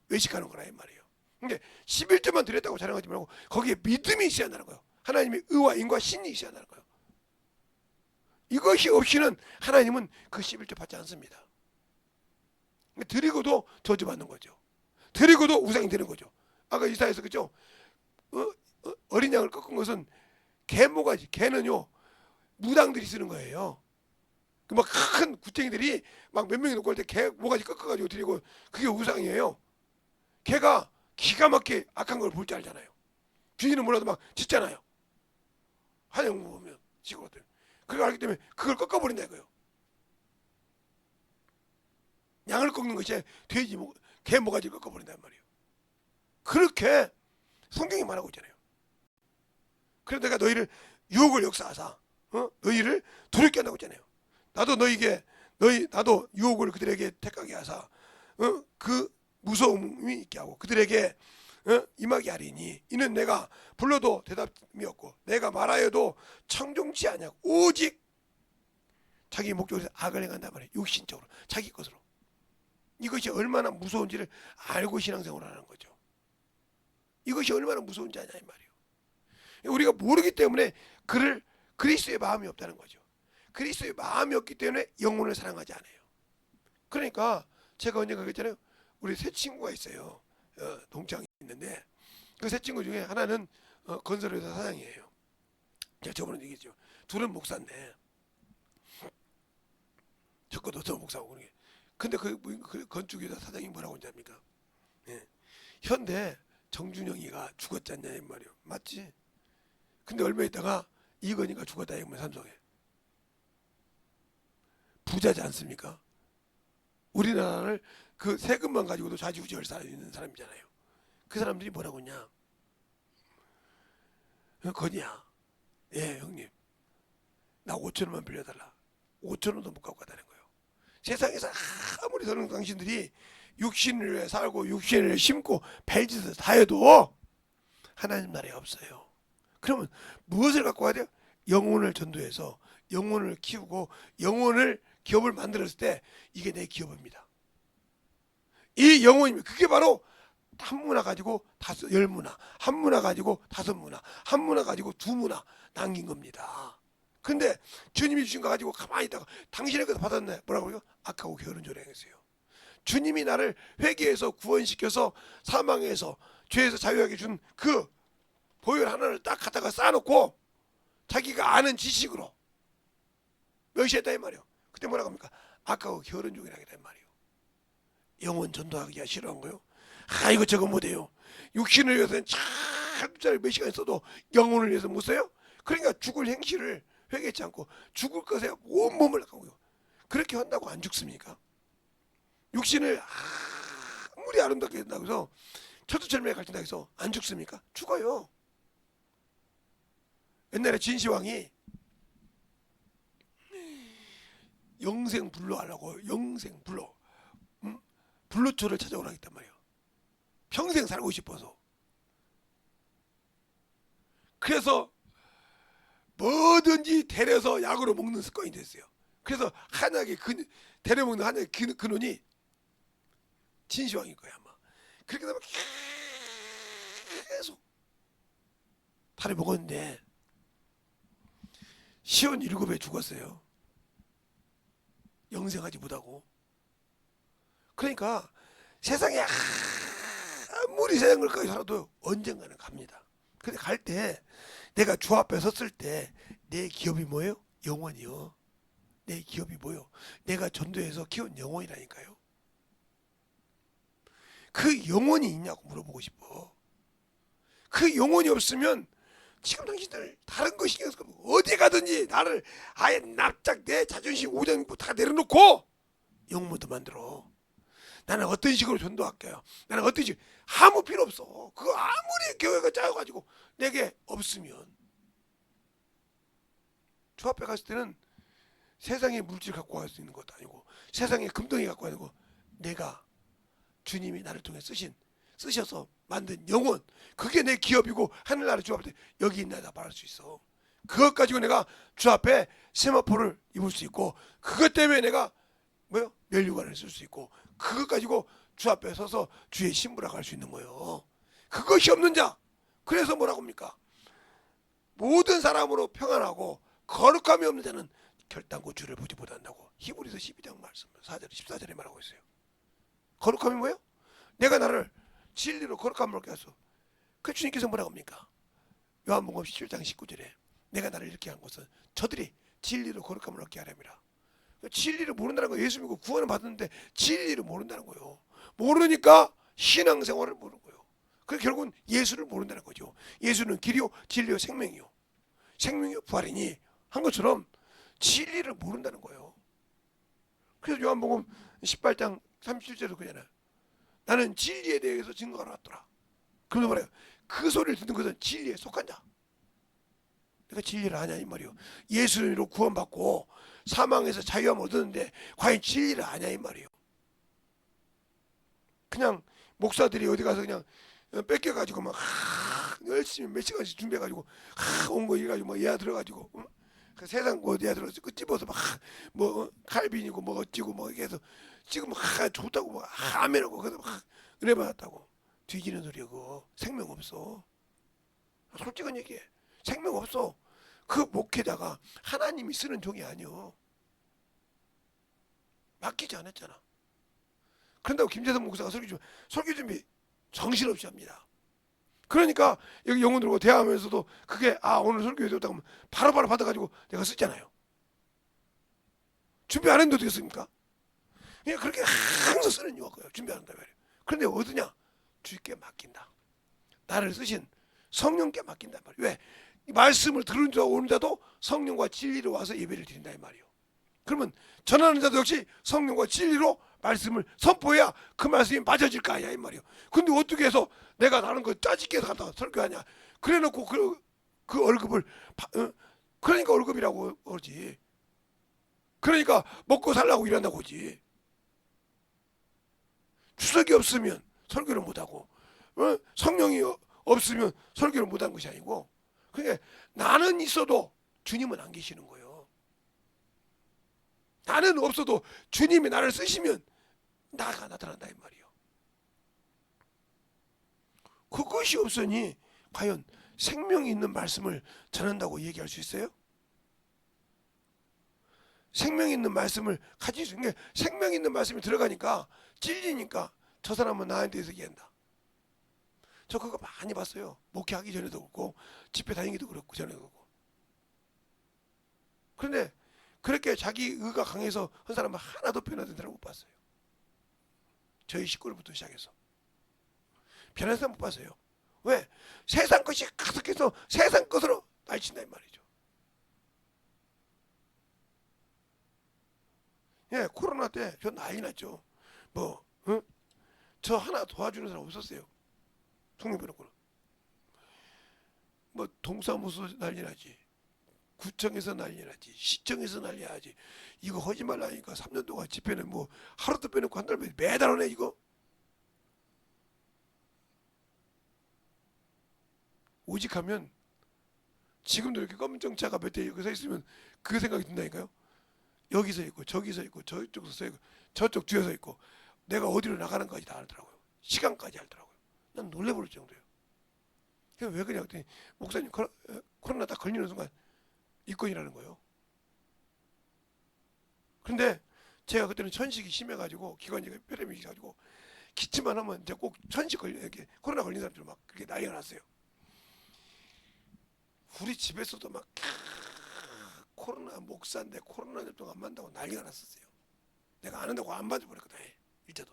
외식하는 거라 이 말이에요. 근데 11조만 드렸다고 자랑하지 말고 거기에 믿음이 있어야 한다는 거예요. 하나님의 의와 인과 신이 있어야 한다는 거예요. 이것이 없이는 하나님은 그 11조 받지 않습니다. 드리고도 저주받는 거죠. 드리고도 우상이 되는 거죠. 아까 이사에서 그죠? 어린 양을 꺾은 것은 개모가지. 개는요 무당들이 쓰는 거예요. 그 막 큰 구쟁이들이 막 몇 명이 놓고 할 때 개 모가지 꺾어가지고 드리고 그게 우상이에요. 개가 기가 막히게 악한 걸 볼 줄 알잖아요. 주인은 몰라도 막 짖잖아요. 한양 보면 지거든. 그걸 알기 때문에 그걸 꺾어버린다 이거예요. 양을 꺾는 것이 돼지 개 모가지를 꺾어버린단 말이에요. 그렇게 성경이 말하고 있잖아요. 그래서 내가 너희를 유혹을 역사하사 너희를 두렵게 한다고 했잖아요. 나도 나도 유혹을 그들에게 택하게 하사 그 무서움이 있게 하고 그들에게 임하게 하리니 이는 내가 불러도 대답이 없고 내가 말하여도 청종치 아니하고 오직 자기 목적으로 악을 행한단 말이에요. 육신적으로 자기 것으로. 이것이 얼마나 무서운지를 알고 신앙생활을 하는 거죠. 이것이 얼마나 무서운지 아냐 이 말이에요. 우리가 모르기 때문에 그리스도의 마음이 없다는 거죠. 그리스도의 마음이 없기 때문에 영혼을 사랑하지 않아요. 그러니까 제가 언제 그랬잖아요. 우리 세 친구가 있어요. 동창이 있는데 그 세 친구 중에 하나는 건설회사 사장이에요. 제가 저번에 얘기했죠. 둘은 목사인데 저것도 저 목사고 그런 게. 근데 그 건축회사 사장이 뭐라고 하는지 압니까? 예. 현대 정준영이가 죽었지 않냐 이 말이에요. 맞지? 근데 얼마 있다가 이건희가 죽었다 이거면 삼성에. 부자지 않습니까? 우리나라를 그 세금만 가지고도 좌지우지할 수 있는 사람이잖아요. 그 사람들이 뭐라고 했냐? 건이야. 예 형님. 나 5천원만 빌려달라. 5천원도 못 갖고 가다는 거예요. 세상에서 아무리 저런 당신들이 육신을 위해 살고 육신을 위해 심고 벨짓을 다 해도 하나님 나라에 없어요. 그러면 무엇을 갖고 가야 돼요? 영혼을 전도해서 영혼을 키우고 영혼을 기업을 만들었을 때 이게 내 기업입니다. 이 영혼입니다. 그게 바로 한 문화 가지고 열 문화, 한 문화 가지고 다섯 문화, 한 문화 가지고 두 문화 남긴 겁니다. 근데 주님이 주신 거 가지고 가만히 있다가 당신의 것을 받았네. 뭐라고 그래요? 악하고 게으른 자로 행했어요. 주님이 나를 회개해서 구원시켜서 사망에서 죄에서 자유하게 준 그 보혈 하나를 딱 갖다가 쌓아놓고 자기가 아는 지식으로 멸시했다 이 말이에요. 그때 뭐라고 합니까? 악하고 게으른 종이라 했다 이 말이에요. 영혼 전도하기가 싫어한 거요. 아 이거 저거 못해요. 육신을 위해서는 잘 몇 시간 있어도 영혼을 위해서 못 써요. 그러니까 죽을 행실을 회개치 않고 죽을 것에 온몸을 가고요. 그렇게 한다고 안 죽습니까? 육신을 아무리 아름답게 한다고 해서 처두철미에 가르친다고 해서 안 죽습니까? 죽어요. 옛날에 진시황이 영생불로 하려고 영생불로 불로초를 찾아오라 했단 말이에요. 평생 살고 싶어서. 그래서 뭐든지 데려서 약으로 먹는 습관이 됐어요. 그래서 한약의 데려 먹는 한약의 근원이 진시황일 거야 아마. 그렇게 되면 계속 달에 먹었는데 시온 7에 죽었어요. 영생하지 못하고. 그러니까 세상에 아무리 세상을 가게 살아도 언젠가는 갑니다. 근데 갈 때 내가 주 앞에 섰을 때 내 기업이 뭐예요? 영혼이요. 내 기업이 뭐예요? 내가 전도해서 키운 영혼이라니까요. 그 영혼이 있냐고 물어보고 싶어. 그 영혼이 없으면 지금 당신들 다른 거 신경 쓰고 어디 가든지 나를 아예 납작 내 자존심 오장부 다 내려놓고 영혼도 만들어. 나는 어떤 식으로 전도할게요. 나는 어떤 식 아무 필요 없어. 그거 아무리 교회가 짜여가지고 내게 없으면 주 앞에 갔을 때는 세상의 물질 갖고 갈 수 있는 것도 아니고 세상의 금덩이 갖고 가는 거 내가 주님이 나를 통해 쓰셔서 만든 영혼 그게 내 기업이고 하늘나라 주 앞에 여기 있나 다 말할 수 있어. 그것 가지고 내가 주 앞에 세마포를 입을 수 있고 그것 때문에 내가 뭐요? 멸류관을 쓸 수 있고 그것 가지고 주 앞에 서서 주의 신부라고 할 수 있는 거예요. 그것이 없는 자 그래서 뭐라고 합니까? 모든 사람으로 평안하고 거룩함이 없는 자는 결단코 주를 보지 못한다고 히브리서 12장 말씀 4절 14절에 말하고 있어요. 거룩함이 뭐예요? 내가 나를 진리로 거룩함을 얻게 하소. 그 주님께서 뭐라고 합니까? 요한복음 17장 19절에 내가 나를 이렇게 한 것은 저들이 진리로 거룩함을 얻게 하렵니다. 진리를 모른다는 거 예수 믿고 구원을 받았는데 진리를 모른다는 거예요. 모르니까 신앙생활을 모르는 거예요. 그 결국은 예수를 모른다는 거죠. 예수는 길이요 진리요 생명이요. 생명이요 부활이니 한 것처럼 진리를 모른다는 거예요. 그래서 요한복음 18장 37절도 그잖아요. 나는 진리에 대해서 증거하러 왔더라. 그러면 말해요. 그 소리를 듣는 것은 진리에 속한 자. 내가 진리를 아냐 이 말이요. 예수로 구원받고 사망에서 자유함 얻었는데 과연 진리를 아냐 이 말이요. 그냥 목사들이 어디 가서 그냥 뺏겨가지고 막 열심히 몇 시간씩 준비해가지고 온 거 이래가지고 막 예약 들어가지고 그 세상 거 예약 들어서 끄집어서 막 뭐 칼빈이고 뭐 어찌고 뭐 이렇게 해서 지금 막 좋다고 막 아멘하고 그래서 막 은혜 받았다고 뒤지는 소리야. 그거 생명 없어. 솔직한 얘기해. 생명 없어. 그 목회자가 하나님이 쓰는 종이 아니요. 맡기지 않았잖아. 그런다고 김재성 목사가 설교 준비 정신없이 합니다. 그러니까 여기 영혼 들고 대화하면서도 그게 오늘 설교 해줬다고 하면 바로바로 받아가지고 내가 쓰잖아요. 준비 안 했는데 어떻게 씁니까? 그냥 그렇게 항상 쓰는 이유가 그거예요. 준비 안 한다 말이에요. 그런데 어디냐? 주께 맡긴다. 나를 쓰신 성령께 맡긴단 말이에요. 왜? 이 말씀을 들은 자 오는 자도 성령과 진리로 와서 예배를 드린다 이 말이에요. 그러면 전하는 자도 역시 성령과 진리로 말씀을 선포해야 그 말씀이 맞아질 거 아니야 이 말이에요. 근데 어떻게 해서 내가 나는 거 짜집게 해서 갖다 설교하냐? 그래놓고 그 월급을 그러니까 월급이라고 그러지. 그러니까 먹고 살라고 일한다고 하지. 추석이 없으면 설교를 못하고 성령이 없으면 설교를 못한 것이 아니고 그러니까 나는 있어도 주님은 안 계시는 거예요. 나는 없어도 주님이 나를 쓰시면 나가 나타난다 이 말이요. 그것이 없으니 과연 생명이 있는 말씀을 전한다고 얘기할 수 있어요? 생명 있는 말씀을 가질 수 있는 게, 생명 있는 말씀이 들어가니까 찔리니까 저 사람은 나한테서 얘기한다. 저 그거 많이 봤어요. 목회하기 전에도 그렇고 집회 다니기도 그렇고 전에도 그렇고. 그런데 그렇게 자기 의가 강해서 한 사람은 하나도 변화된 사람 못 봤어요. 저희 식구들부터 시작해서 변한 사람 못 봤어요. 왜? 세상 것이 가득해서 세상 것으로 날친다 이 말이죠. 예, 코로나 때 저 난리 났죠. 뭐, 응? 저 하나 도와주는 사람 없었어요. 통일부는. 뭐 동사무소 난리 나지, 구청에서 난리 나지, 시청에서 난리 나지. 이거 하지 말라니까 3년 동안 집회는 뭐 하루도 빼놓고 한 달 매달 오네 이거. 오직하면 지금도 이렇게 검정 차가 몇 대 이렇게 서 있으면 그 생각이 든다니까요. 여기 서 있고 저기 서 있고 저쪽 서 있고 저쪽 뒤에 서 있고 내가 어디로 나가는까지 다 알더라고요. 시간까지 알더라고요. 난 놀래버릴 정도예요. 왜 그래? 그랬더니 목사님 코로나 딱 걸리는 순간 입건이라는 거예요. 그런데 제가 그때는 천식이 심해가지고 기관지가 뼈рем이 있어가지고 기침만 하면 이제 꼭 천식 이렇게 코로나 걸린 사람들 막 그렇게 난리가 났어요. 우리 집에서도 막 코로나 목사인데 코로나 접종 안 받는다고 난리가 났었어요. 내가 안 한다고 안 받아버렸거든. 일제도.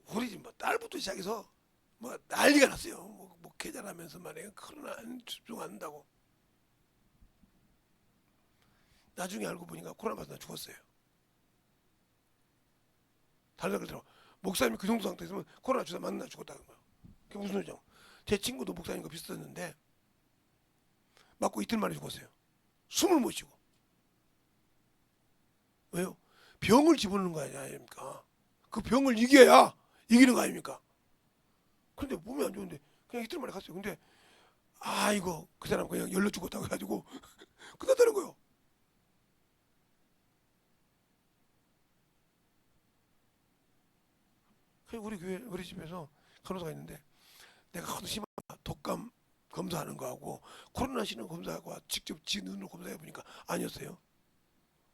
우리 집 뭐 딸부터 시작해서 뭐 난리가 났어요. 뭐 목회자라면서 말이에요. 코로나 접종 안 한다고. 나중에 알고 보니까 코로나 받다 죽었어요. 달라 그러더라고. 목사님이 그 정도 상태에서는 코로나 주사 맞나 죽었다는 거예요. 그게 무슨 소리죠? 제 친구도 목사님과 비슷했는데 맞고 이틀 만에 죽었어요. 숨을 못 쉬고. 왜요? 병을 집어넣는 거 아닙니까? 그 병을 이겨야 이기는 거 아닙니까? 근데 몸이 안 좋은데 그냥 이틀 만에 갔어요. 근데 이거 그 사람 그냥 열로 죽었다고 해가지고 끝났다는 거예요. 우리 교회 우리 집에서 간호사가 있는데 내가 하도 심한 독감 검사하는 거하고 코로나 신경 검사하고 직접 지 눈으로 검사해 보니까 아니었어요.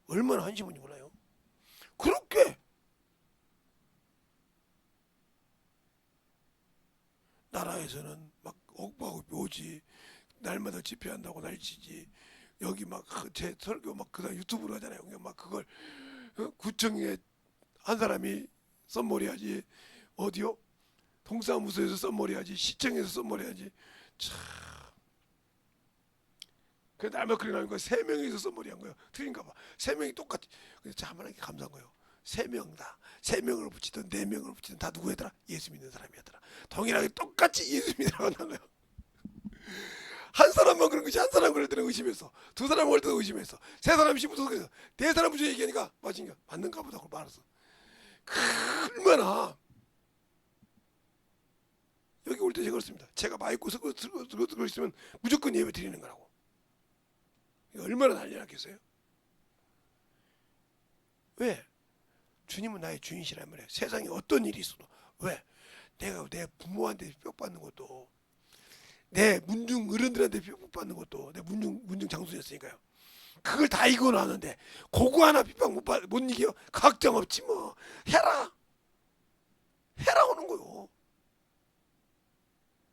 얼마나 한심한지 몰라요. 그렇게 나라에서는 막 억하고 묘지 날마다 집회한다고 날치지. 여기 막 제 설교 막 그다음 유튜브로 하잖아요. 막 그걸 구청에 한 사람이 썸머리하지, 어디요? 동사무소에서 썸머리하지, 시청에서 썸머리하지. 참. 그 날만 그래 나온 거 3명이서 썸머리한 거예요. 틀린가 봐. 3명이 똑같이. 근데 참 하나님께 감사한 거예요. 3명 다. 3명을 붙이든 4명을 붙이든 다 누구였더라? 예수 믿는 사람이었더라. 동일하게 똑같이 예수 믿으라고 한 거예요. 한 사람만 그런 것이 한 사람 그럴 때는 의심했어. 두 사람 그럴 때는 의심했어. 세 사람 씹어서 그래서 네 사람 부터 얘기하니까 맞은가 맞는가 보다 그걸 말았어. 얼마나 여기 올 때 제가 그렇습니다. 제가 마이크 들고 있으면 무조건 예배 드리는 거라고. 얼마나 난리 났겠어요? 왜? 주님은 나의 주인이시란 말이에요. 세상에 어떤 일이 있어도. 왜? 내가 내 부모한테 뼈 받는 것도, 내 문중 어른들한테 뼈 받는 것도 내 문중 장수였으니까요. 그걸 다 이기고 나왔는데 그거 하나 핍박 못 이겨? 걱정 없지 뭐. 해라 오는 거요.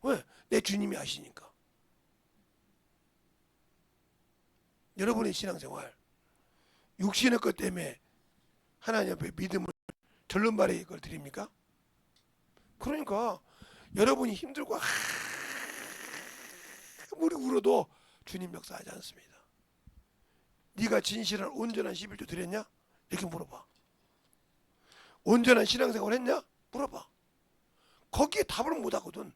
왜? 내 주님이 아시니까. 여러분의 신앙생활 육신의 것 때문에 하나님 앞에 믿음을 절름발의 걸 드립니까? 그러니까 여러분이 힘들고 아무리 울어도 주님 역사하지 않습니다. 네가 진실한 온전한 11조 드렸냐? 이렇게 물어봐. 온전한 신앙생활 했냐? 물어봐. 거기에 답을 못하거든.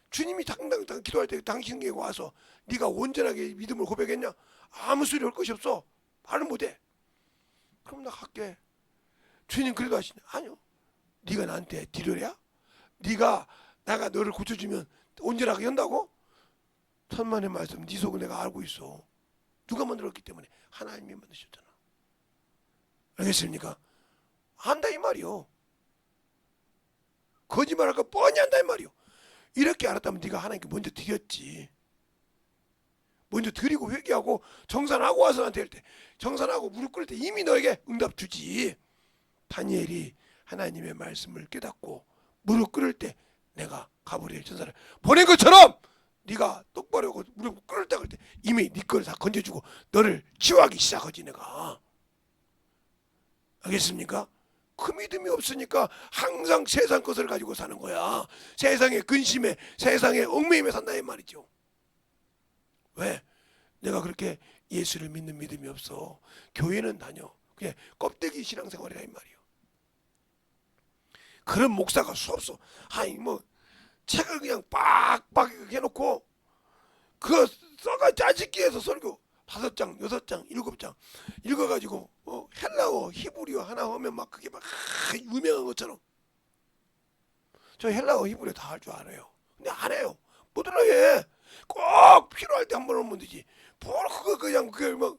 주님이 당당 기도할 때 당신에게 와서 네가 온전하게 믿음을 고백했냐? 아무 소리 할 것이 없어. 말을 못해. 그럼 나 갈게. 주님 그래도 하시냐? 아니요. 네가 나한테 디료랴? 네가 나가 너를 고쳐주면 온전하게 한다고? 천만의 말씀 네 속을 내가 알고 있어. 누가 만들었기 때문에? 하나님이 만드셨잖아. 알겠습니까? 한다 이 말이요. 거짓말할 거 뻔히 한다 이 말이요. 이렇게 알았다면 네가 하나님께 먼저 드렸지. 먼저 드리고 회개하고 정산하고 와서 나한테 할 때, 정산하고 무릎 꿇을 때 이미 너에게 응답 주지. 다니엘이 하나님의 말씀을 깨닫고 무릎 꿇을 때 내가 가브리엘 천사를 보낸 것처럼 네가 똑바로 하고 무릎 꿇을 때 그럴 때 이미 네 걸 다 건져주고 너를 치유하기 시작하지 내가. 알겠습니까? 그 믿음이 없으니까 항상 세상 것을 가지고 사는 거야. 세상의 근심에, 세상의 얽매임에 산다 이 말이죠. 왜? 내가 그렇게 예수를 믿는 믿음이 없어. 교회는 다녀. 그냥 껍데기 신앙생활이라 이 말이요. 그런 목사가 수없어. 아니 뭐 책을 그냥 빡빡 해놓고 그 써가 짜집기해서 설교 5장, 6장, 7장 읽어가지고 헬라어, 히브리어 하나 하면 막 그게 막 유명한 것처럼. 저 헬라어, 히브리어 다 할 줄 알아요. 근데 안 해요. 못 들어 해. 꼭 필요할 때 한 번 오면 되지. 뭘 그거 그냥 그게 막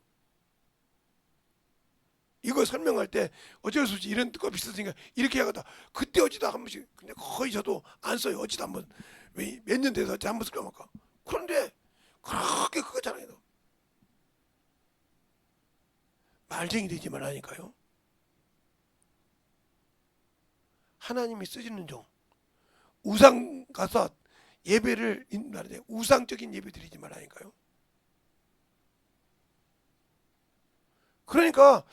이거 설명할 때 어쩔 수 없이 이런 거 비슷하니까 이렇게 하다가 그때 어찌다 한 번씩 근데 거의 저도 안 써요. 어찌다 한번 몇 년 돼서 어찌 한번 쓸까 말까. 그런데 그렇게 그거잖아요. 말쟁이 되지 말라니까요. 하나님이 쓰시는 종 우상 가서 예배를 말하되 우상적인 예배 드리지 말라니까요. 그러니까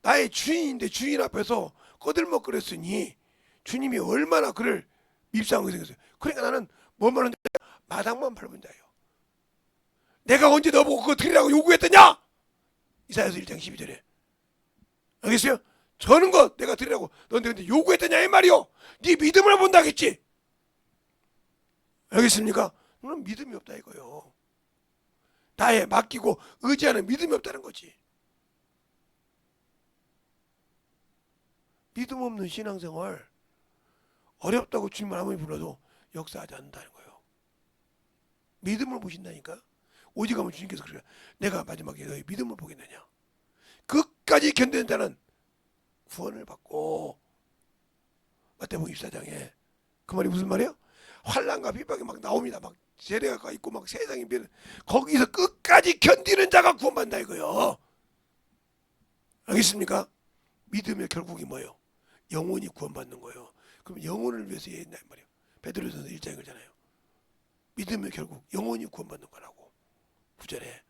나의 주인인데 주인 앞에서 꺼들먹거렸으니 주님이 얼마나 그를 밉상하게 생겼어요. 그러니까 나는 뭐만 하는 자예요? 마당만 밟은 자예요. 내가 언제 너보고 그거 드리라고 요구했더냐? 이사야서 1장 12절에. 알겠어요? 저는 거 내가 드리라고 너한테 근데 요구했더냐 이 말이요. 네 믿음을 본다겠지. 알겠습니까? 너는 믿음이 없다 이거요. 나에 맡기고 의지하는 믿음이 없다는 거지. 믿음 없는 신앙생활 어렵다고 주님을 아무리 불러도 역사하지 않는다는 거예요. 믿음을 보신다니까. 오직 하면 주님께서 그래요. 내가 마지막에 너희 믿음을 보겠느냐. 끝까지 견디는 자는 구원을 받고. 마태복음 24장에 그 말이 무슨 말이에요? 환난과 핍박이 막 나옵니다. 막 세례가 있고 막 세상이 변해. 거기서 끝까지 견디는 자가 구원받는다 이거요. 알겠습니까? 믿음의 결국이 뭐예요? 영혼이 구원받는 거예요. 그럼 영혼을 위해서 해야 된단 말이에요. 베드로전서 1장에 그러잖아요. 믿음의 결국 영혼이 구원받는 거라고 9절에.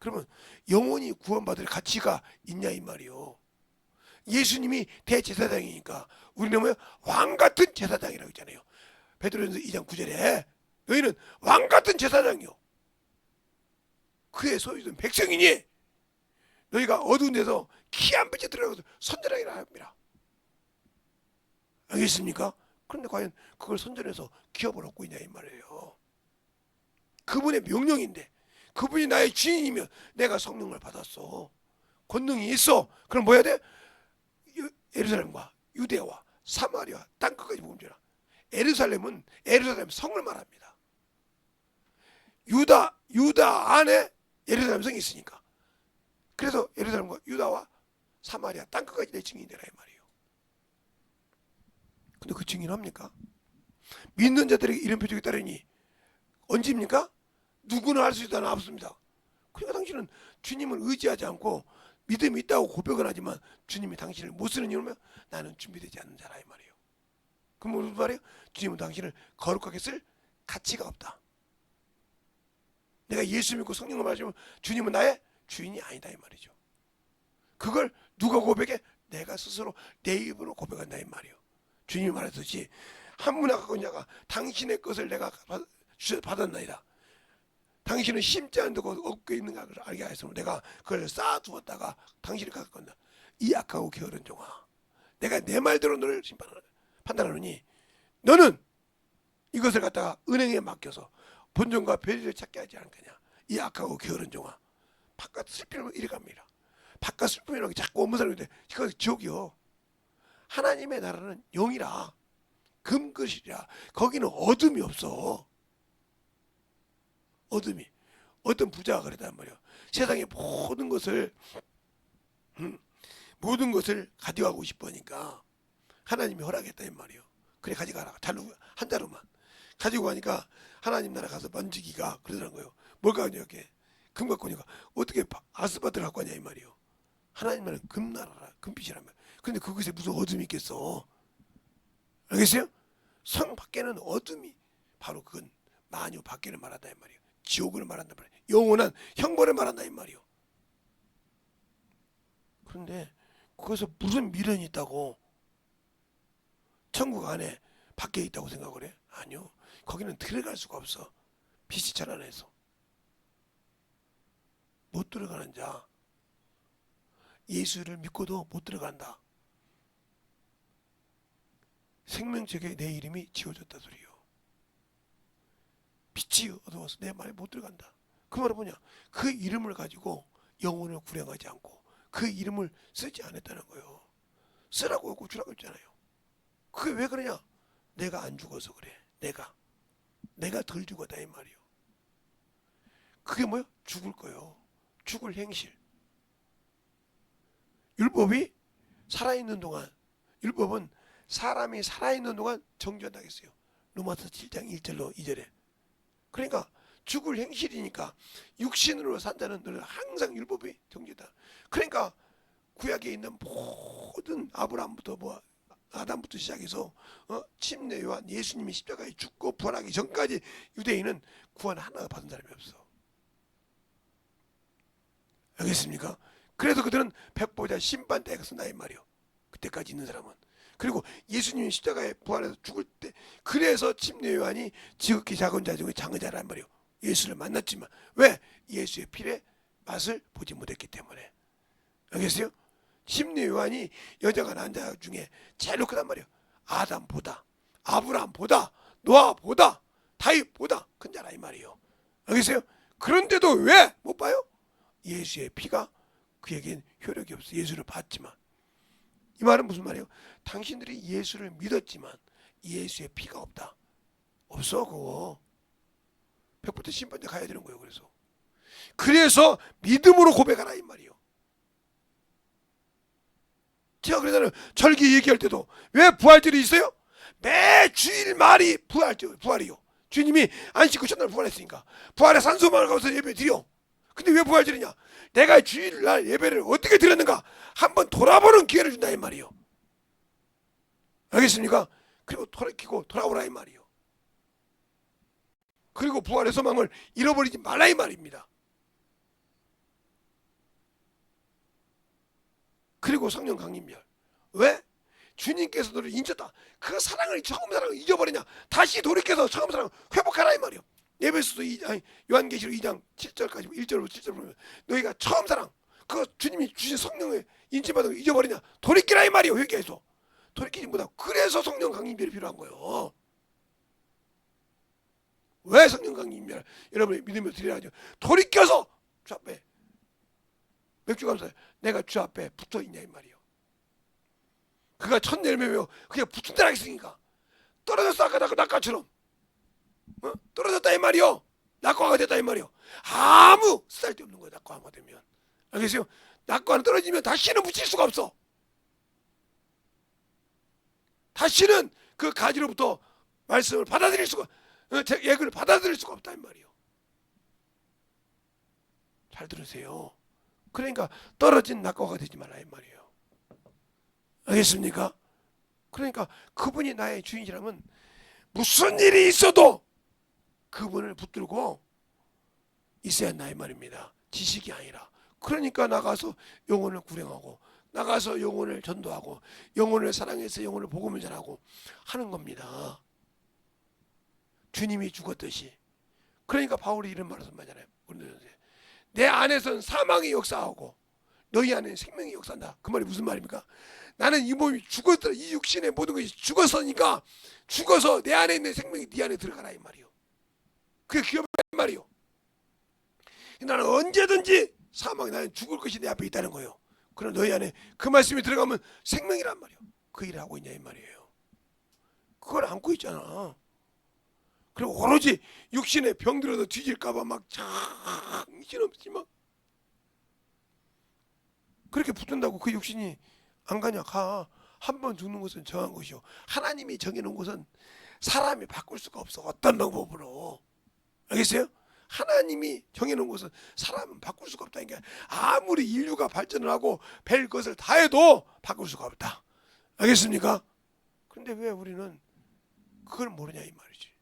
그러면 영혼이 구원받을 가치가 있냐 이 말이요. 예수님이 대제사장이니까 우리는 뭐예요? 왕같은 제사장이라고 했잖아요. 베드로전서 2장 9절에 너희는 왕같은 제사장이요. 그의 소유된 백성이니 너희가 어두운 데서 키 한 빛에 들어가서 선전하기라 합니다. 알겠습니까? 그런데 과연 그걸 선전해서 기업을 얻고 있냐 이 말이에요. 그분의 명령인데 그분이 나의 주인이면 내가 성령을 받았어. 권능이 있어. 그럼 뭐 해야 돼? 예루살렘과 유대와 사마리아 땅끝까지 복음전하. 예루살렘 성을 말합니다. 유다 안에 예루살렘 성이 있으니까. 그래서 예루살렘과 유다와 사마리아 땅끝까지 내 증인되라 이 말이에요. 근데 그 증인합니까? 믿는 자들에게 이런 표적이 따르니 언제입니까? 누구나 할 수 있다는 없습니다. 그러니까 당신은 주님을 의지하지 않고 믿음이 있다고 고백은 하지만 주님이 당신을 못 쓰는 이유는 나는 준비되지 않는 자라 이 말이에요. 그럼 무슨 말이에요? 주님은 당신을 거룩하게 쓸 가치가 없다. 내가 예수 믿고 성령을 받으면 주님은 나의 주인이 아니다 이 말이죠. 그걸 누가 고백해? 내가 스스로 내 입으로 고백한다 이 말이에요. 주님이 말했듯이 한 문화 갖고 있는 자가 당신의 것을 내가 받았나이다. 당신은 심지 않은 데고 얻고 있는가 알게 하였으므로 내가 그걸 쌓아두었다가 당신이 갖을 건다. 이 악하고 게으른 종아, 내가 내 말대로 너를 판단하노니 너는 이것을 갖다가 은행에 맡겨서 본전과 배리를 찾게 하지 않겠냐. 이 악하고 게으른 종아, 바깥 슬픔을 이리 갑니다. 바깥 슬픔이라고 자꾸 없는 사람인데 그거 지옥이요. 하나님의 나라는 영이라 금그릇이라 거기는 어둠이 없어. 어떤 부자가 그랬단 말이에요. 세상의 모든 것을 가져가고 싶으니까 하나님이 허락했다 이 말이에요. 그래 가져가라. 한 자루만 가지고 가니까 하나님 나라 가서 만지기가 그러더란 거예요. 뭘 가냐 이렇게 금 갖고 오니까 어떻게 아스파트를 갖고 왔냐 이 말이에요. 하나님 나라는 금나라라 금빛이란 말이에요. 근데 그것에 무슨 어둠이 있겠어. 알겠어요? 성 밖에는 어둠이 바로 그건 만유 밖에를 말한다 이 말이에요. 지옥을 말한다 말이에요. 영원한 형벌을 말한다 이 말이에요. 그런데 거기서 무슨 미련이 있다고 천국 안에 밖에 있다고 생각을 해? 아니요. 거기는 들어갈 수가 없어. 빛이 자라나서 못 들어가는 자 예수를 믿고도 못 들어간다. 생명책에 내 이름이 지워졌다 소리요. 빛이 어두워서 내 말에 못 들어간다. 그 말은 뭐냐? 그 이름을 가지고 영혼을 구령하지 않고 그 이름을 쓰지 않았다는 거예요. 쓰라고 했고 주라고 했잖아요. 그게 왜 그러냐? 내가 안 죽어서 그래. 내가 덜 죽었다 이 말이요. 그게 뭐요? 죽을 거요. 죽을 행실. 율법이 살아있는 동안, 율법은 사람이 살아있는 동안 정죄한다겠어요. 로마서 7장 1절로 2절에. 그러니까 죽을 행실이니까 육신으로 산다는 늘 항상 율법이 정죄다. 그러니까 구약에 있는 모든 아브라함부터 아담부터 시작해서 침례 요한 예수님이 십자가에 죽고 부활하기 전까지 유대인은 구원 하나 받은 사람이 없어. 알겠습니까? 그래서 그들은 백보자 심판대에 쓴다 이 말이요. 그때까지 있는 사람은. 그리고 예수님이 십자가에 부활해서 죽을 때 그래서 침례 요한이 지극히 작은 자 중에 장의자란 말이요. 예수를 만났지만 왜? 예수의 피의 맛을 보지 못했기 때문에. 알겠어요? 침례 요한이 여자가 낳은 자 중에 제일 크단 말이에요. 아담보다 아브라함보다 노아보다 다윗보다 큰 자라 이 말이에요. 알겠어요? 그런데도 왜 못 봐요? 예수의 피가 그에겐 효력이 없어. 예수를 봤지만. 이 말은 무슨 말이에요? 당신들이 예수를 믿었지만 예수의 피가 없다. 없어 그거. 백부터 심판대 가야 되는 거예요. 그래서 믿음으로 고백하라 이 말이에요. 제가 그러잖아요. 절기 얘기할 때도 왜 부활절이 있어요? 매 주일 말이 부활이요. 주님이 안 씻고 첫날 부활했으니까 부활의 산소마을 가서 예배 드려. 근데 왜 부활절이냐? 내가 주일날 예배를 어떻게 드렸는가 한번 돌아보는 기회를 준다 이 말이에요. 알겠습니까? 그리고 돌이키고 돌아오라 이 말이에요. 그리고 부활의 소망을 잃어버리지 말라 이 말입니다. 그리고 성령 강림절. 왜? 주님께서 너를 인쳤다. 그 사랑을 처음 사랑을 잊어버리냐? 다시 돌이켜서 처음 사랑을 회복하라 이 말이에요. 에베소서 요한계시록 2장 7절까지 1절로 7절 보면 너희가 처음 사랑 그 주님이 주신 성령의 인치받은 걸 잊어버리냐? 돌이키라 이 말이에요. 회개해서 돌이키지 못하고. 그래서 성령 강림절이 필요한 거예요. 왜 성령 강림절 여러분이 믿으며 드리라죠? 돌이켜서 주 앞에 맥주 감사해. 내가 주 앞에 붙어 있냐 이 말이에요. 그가 첫 열매며 그게 붙은 데라 있으니까 떨어졌어. 아까 낙과처럼 떨어졌다 이 말이요. 낙과가 됐다 이 말이요. 아무 쓸데없는 거야 낙과가 되면. 알겠어요? 낙과는 떨어지면 다시는 붙일 수가 없어. 다시는 그 가지로부터 말씀을 받아들일 수가 예근을 받아들일 수가 없다 이 말이요. 잘 들으세요. 그러니까 떨어진 낙과가 되지 말라 이 말이에요. 알겠습니까? 그러니까 그분이 나의 주인이라면 무슨 일이 있어도 그분을 붙들고 있어야 한다 이 말입니다. 지식이 아니라. 그러니까 나가서 영혼을 구령하고 나가서 영혼을 전도하고 영혼을 사랑해서 영혼을 복음을 전하고 하는 겁니다. 주님이 죽었듯이. 그러니까 바울이 이런 말을 하잖아요. 내 안에서는 사망이 역사하고 너희 안에는 생명이 역사한다. 그 말이 무슨 말입니까? 나는 이 몸이 죽었더라. 이 육신의 모든 것이 죽었으니까 죽어서 내 안에 있는 생명이 네 안에 들어가라 이 말이요. 그게 기업이란 말이요. 나는 언제든지 사망이 나는 죽을 것이 내 앞에 있다는 거예요. 그럼 너희 안에 그 말씀이 들어가면 생명이란 말이요. 그 일을 하고 있냐 이 말이에요. 그걸 안고 있잖아. 그리고 오로지 육신에 병들어도 뒤질까봐 막 정신없이 막 그렇게 붙든다고 그 육신이 안 가냐? 가. 한 번 죽는 것은 정한 것이요. 하나님이 정해놓은 것은 사람이 바꿀 수가 없어. 어떤 방법으로. 알겠어요? 하나님이 정해놓은 것은 사람은 바꿀 수가 없다니까. 아무리 인류가 발전을 하고 별 것을 다 해도 바꿀 수가 없다. 알겠습니까? 그런데 왜 우리는 그걸 모르냐 이 말이지.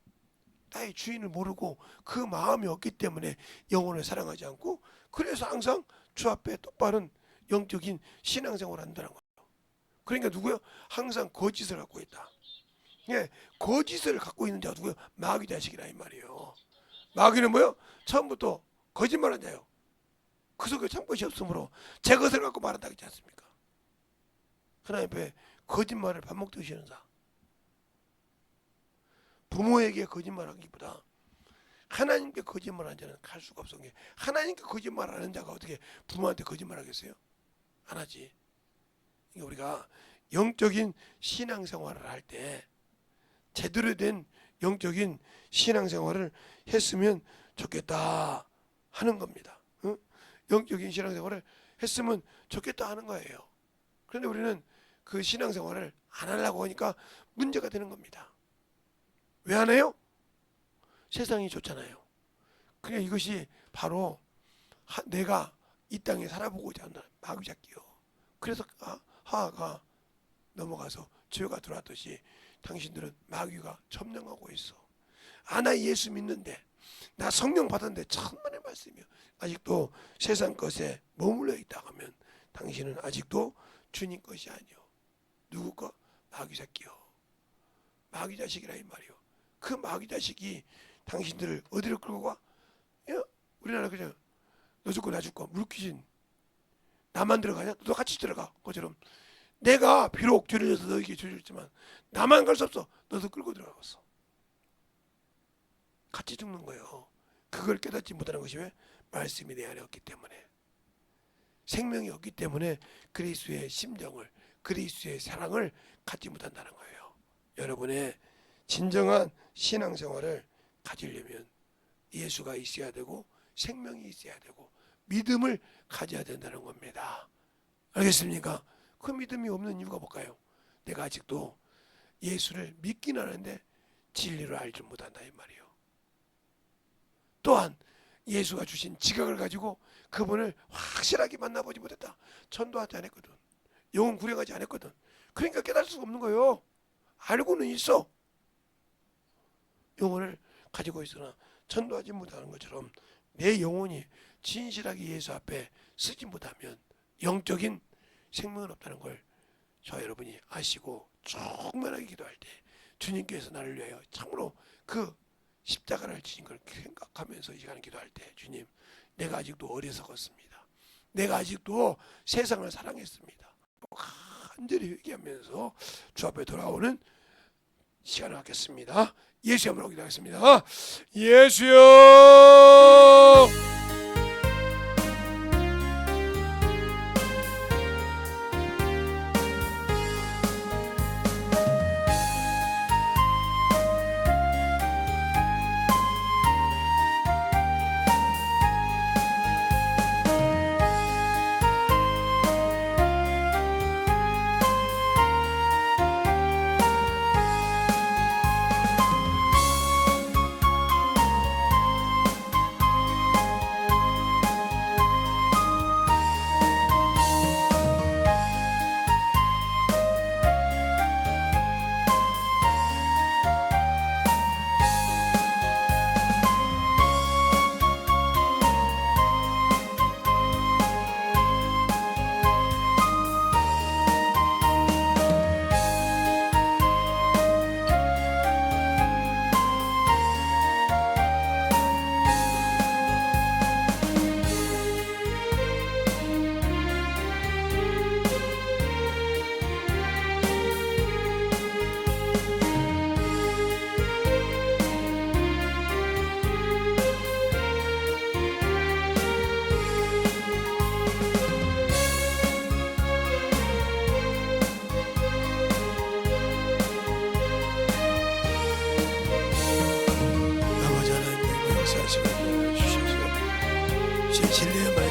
나의 주인을 모르고 그 마음이 없기 때문에 영혼을 사랑하지 않고, 그래서 항상 주 앞에 똑바른 영적인 신앙생활을 한다는 거예요. 그러니까 누구요? 항상 거짓을 갖고 있다. 예, 거짓을 갖고 있는 자가 누구요? 마귀 자식이라 이 말이에요. 마귀는 뭐요? 처음부터 거짓말한 자요. 그 속에 참 것이 없으므로 제 것을 갖고 말한다 그러지 않습니까? 하나님 앞에 거짓말을 밥 먹듯이 하는 자. 부모에게 거짓말하기보다 하나님께 거짓말하는 자는 갈 수가 없어. 하나님께 거짓말하는 자가 어떻게 부모한테 거짓말하겠어요? 안 하지. 그러니까 우리가 영적인 신앙생활을 할 때 제대로 된 영적인 신앙생활을 했으면 좋겠다 하는 겁니다. 응? 영적인 신앙생활을 했으면 좋겠다 하는 거예요. 그런데 우리는 그 신앙생활을 안 하려고 하니까 문제가 되는 겁니다. 왜 안 해요? 세상이 좋잖아요. 그러니까 이것이 바로 내가 이 땅에 살아보고자 하는 마귀 잡기요. 그래서 하하가 넘어가서 죄가 들어왔듯이 당신들은 마귀가 점령하고 있어. 나 예수 믿는데, 나 성령 받았는데 천만의 말씀이요. 아직도 세상 것에 머물러 있다 하면 당신은 아직도 주님 것이 아니요. 누구 거? 마귀 새끼요. 마귀 자식이라 이 말이요. 그 마귀 자식이 당신들을 어디로 끌고 가? 야, 우리나라 그냥 너 죽고 나 죽고 물귀신. 나만 들어가냐? 너도 같이 들어가. 그처럼 내가 비록 죄를 져서 너에게 죄를 졌지만 나만 갈 수 없어. 너도 끌고 들어가겠어. 같이 죽는 거예요. 그걸 깨닫지 못하는 것이 왜? 말씀이 내 안에 없기 때문에. 생명이 없기 때문에 그리스도의 심정을, 그리스도의 사랑을 갖지 못한다는 거예요. 여러분의 진정한 신앙생활을 가지려면 예수가 있어야 되고 생명이 있어야 되고 믿음을 가져야 된다는 겁니다. 알겠습니까? 그 믿음이 없는 이유가 뭘까요? 내가 아직도 예수를 믿긴 하는데 진리를 알지 못한다 이 말이에요. 또한 예수가 주신 지각을 가지고 그분을 확실하게 만나보지 못했다. 전도하지 않았거든. 영혼 구령하지 않았거든. 그러니까 깨달을 수가 없는 거예요. 알고는 있어. 영혼을 가지고 있으나 전도하지 못하는 것처럼 내 영혼이 진실하게 예수 앞에 쓰지 못하면 영적인 생명은 없다는 걸 저 여러분이 아시고 충만하게 기도할 때 주님께서 나를 위하여 참으로 그 십자가를 지신 걸 생각하면서 이 시간에 기도할 때 주님, 내가 아직도 어리석었습니다. 내가 아직도 세상을 사랑했습니다. 간절히 회개하면서 주 앞에 돌아오는 시간을 갖겠습니다. 예수의 이름으로 기도하겠습니다. 예수여,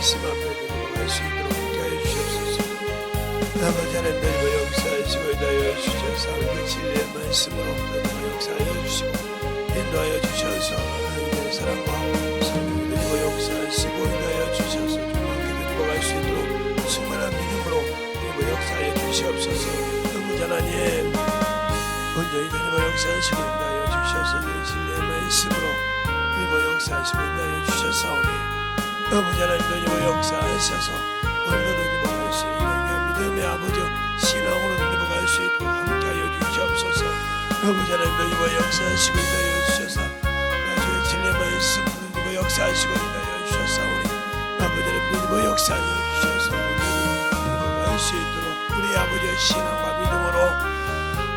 말씀 앞에 넘어갈 수 있도록 하여 주시옵소서. 아버지 하나님 역사하시고 인도하여 주셔서 그 진리의 말씀으로 역사하여 주시고 인도하여 주셔서 하나님의 사랑과 성령이 역사하시고 인도하여 주셔서 함께 넘어갈 수 있도록 충만한 믿음으로 역사하여 주시옵소서. 아버지 하나님 온전히 역사하시고 인도하여 주셔서 그 진리의 말씀으로 역사하시고 인도하여 주셨사오니 아버지 하나님 역사하셔서 오늘도 넘어갈 수 있는 믿음의 아버지 신앙으로 넘어갈 수 있도록 함께하여 주시옵소서. 아버지 하나님 역사하시고 인도하여 주셔서 나중에 진리의 말씀으로 역사하시고 인도하여 주셨사오니 아버지 하나님 역사하여 주셔서 넘어갈 수 있도록 우리 아버지의 신앙과 믿음으로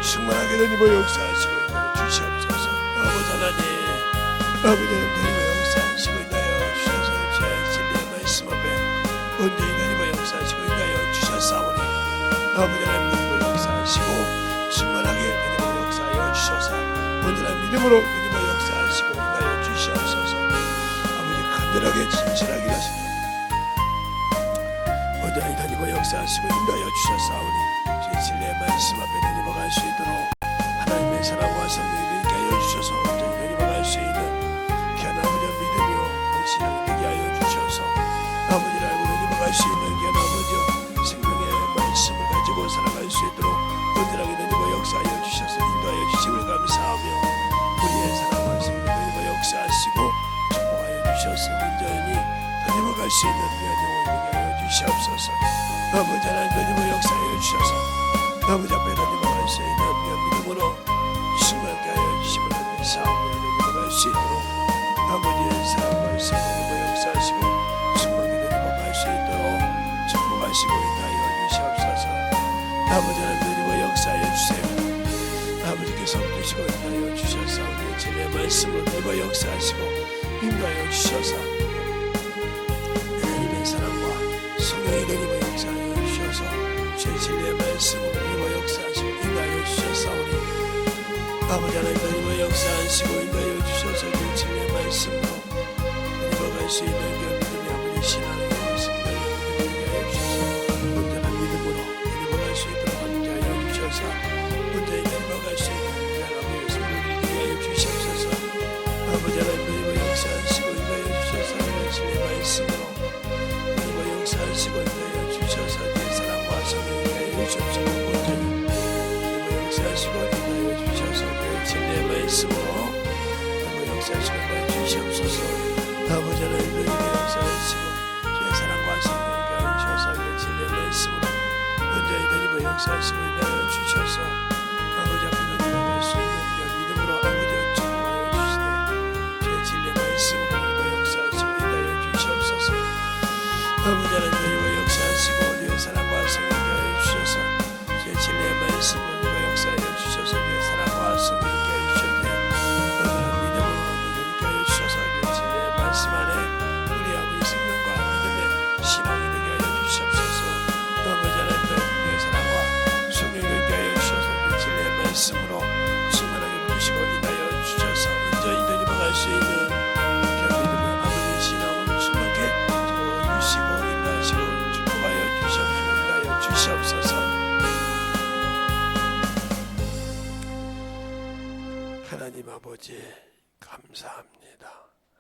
충만하게 되니 역사하시고 인도하여 주시옵소서. 아버지 하나님 아버지 하나님 역사하시고 인도하여 주셔서 제 진리의 말씀 앞에 온전히 되니 역사하시고 인도하여 주셨사오니 아버지 하나님 역사하시고 충만하게 되니 역사하여 주셔서 온전한 믿음으로 되니 역사하시고 인도하여 주시옵소서. 아버지 간절하게 진실하게 하시고 온전히 되니 역사하시고 인도하여 주셨사오니 제 진리의 말씀 앞에 되니 갈 수 있도록 하나님의 사랑과 성령이 되게 하여 주셔서 온전히 되니 갈 수 있는 신앙이 되게 하여 주셔서 아버지를 알고 넘어갈 수 있는 게 아버지 생명의 말씀을 가지고 살아갈 수 있도록 온전하게 되고 역사하여 주셔서 인도하여 주심을 감사하며 우리의 사랑과 생명을 역사하시고 축복하여 주셔서 온전히 넘어갈 수 있는 영혼이 되게 하여 주시옵소서. 아버지 하나님 되고 역사하여 주셔서 아버지 앞에 넘어갈 수 있는 믿음으로 충만하게 하여 주심을 감사하며 넘어갈 수 있도록 아버지의 사랑과 성령으로 역사하시고 충만하게 넘어갈 수 있도록 축복하시고 인도하여 주시옵소서. 아버지 하나님 역사하여 주세요. 아버지께서 붙드시고 인도하여 주셔서 우리의 진리의 말씀으로 역사하시고 인도하여 주셔서 하나님의 사랑과 성령이 되고 역사하여 주셔서 제 진리의 말씀으로 역사하시고 인도하여 주셨사오니 아버지 하나님 역사하시고 인도하여 주셔서 그 진리의 말씀으로 넘어갈 수 있는 그 믿음의 아버지 신앙과 생명을 되게 하여 주셔서 온전한 믿음으로 넘어갈 수 있도록 함께하여 주셔서 온전히 넘어갈 수 있는 그 아버지의 성령을 되게 하여 주시옵소서. 아버지 하나님 역사하시고 인도하여 주셔서 그 진리의 말씀으로 역사하시고 인도하여 주셔서 그 사랑과 성령을 되게 하여 주시옵소서. 온전히 역사하시고 인도하여 주셔서 그 진리의 말씀으로 역사하시고 인도하여 주시옵소서. 아버지 하나님 역사하시고 주의 사랑과 성령을 하여 주셔서 그 진리의 말씀으로 온전히 되고 역사하시고 인도하여 주셔서 아버지 앞에 넘어갈 수 있는 믿음으로 아버지를 축복하여 주시되 주의 진리의 말씀으로 역사하시고 인도하여 주시옵소서. 아버지 하나님 역사하시고 주의 사랑과 성령을 하여 주셔서 주의 진리의 말씀으로 역사하여 주셔서 주의 사랑과 성령을 하여 주셨네 온전한 믿음으로 믿게 하여 주셔서 그 진리의 말씀 안에 우리 아버지 생명과 믿음의 신앙이 되게 하여 주시옵소서. 아버지 하나님 주의 사랑과 성령을 되게 하여 주셔서 그 진리의 말씀으로 충만하게 부으시고 인하여 주셔서 온전히 되림어갈 수 있는 그 믿음의 아버지의 신앙을 충만하게 주시고 인하시고 축복하여 주시옵시고 인하여 주시옵소서. 하나님 아버지 감사합니다.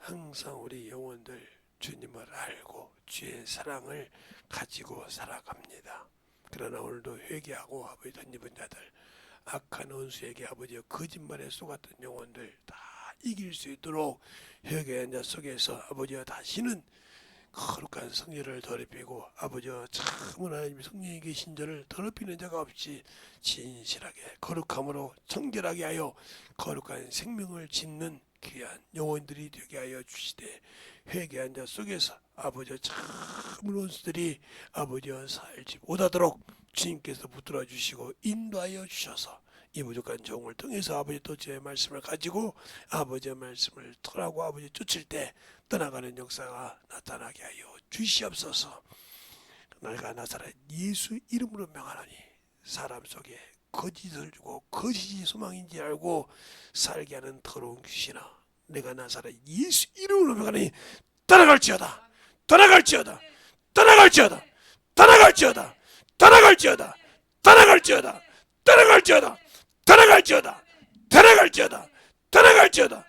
항상 우리 영혼들 주님을 알고 주의 사랑을 가지고 살아갑니다. 그러나 오늘도 회개하고 아버지 던집은 자들 악한 원수에게 아버지의 거짓말에 속았던 영혼들 다 이길 수 있도록 회개한 자 속에서 아버지와 다시는 거룩한 성령을 더럽히고 아버지와 참은 하나님 성령이 계신 자를 더럽히는 자가 없이 진실하게 거룩함으로 정결하게 하여 거룩한 생명을 짓는 귀한 영혼들이 되게 하여 주시되 회개한 자 속에서 아버지와 참은 원수들이 아버지와 살지 못하도록 주님께서 붙들어 주시고 인도하여 주셔서 이 부족한 종을 통해서 아버지 또 제 말씀을 가지고 아버지의 말씀을 통하고 아버지 쫓을 때 떠나가는 역사가 나타나게 하여 주시옵소서. 내가 나사렛 예수 이름으로 명하노니 사람 속에 거짓을 주고 거짓이 소망인지 알고 살게 하는 더러운 귀신아 내가 나사렛 예수 이름으로 명하노니 떠나갈지어다 떠나갈지어다 떠나갈지어다. 떠나갈지어다. 떠나갈지어다. 떠나갈지어다. 떠나갈지어다. 떠나갈지어다. 떠나갈지어다. 떠나갈지어다.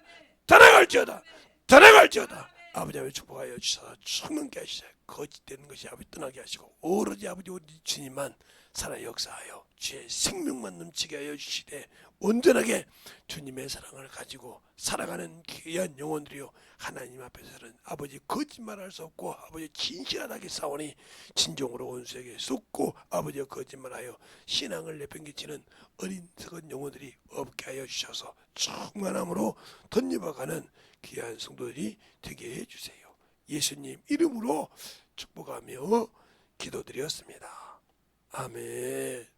떠나갈지어다. 떠나갈지어다. 아버지 하나님 축복하여 주셔서 충만케 하시되 거짓되는 것이 아버지 떠나게 하시고 오로지 아버지 우리 주님만 살아 역사하여 주의 생명만 넘치게 하여 주시되 온전하게 주님의 사랑을 가지고 살아가는 귀한 영혼들이요 하나님 앞에서는 아버지 거짓말할 수 없고 아버지 진실하게 싸우니 진정으로 원수에게 속고 아버지가 거짓말하여 신앙을 내팽개치는 어린석은 영혼들이 없게 하여 주셔서 충만함으로 덧입어가는 귀한 성도들이 되게 해주세요. 예수님 이름으로 축복하며 기도드렸습니다. 아멘.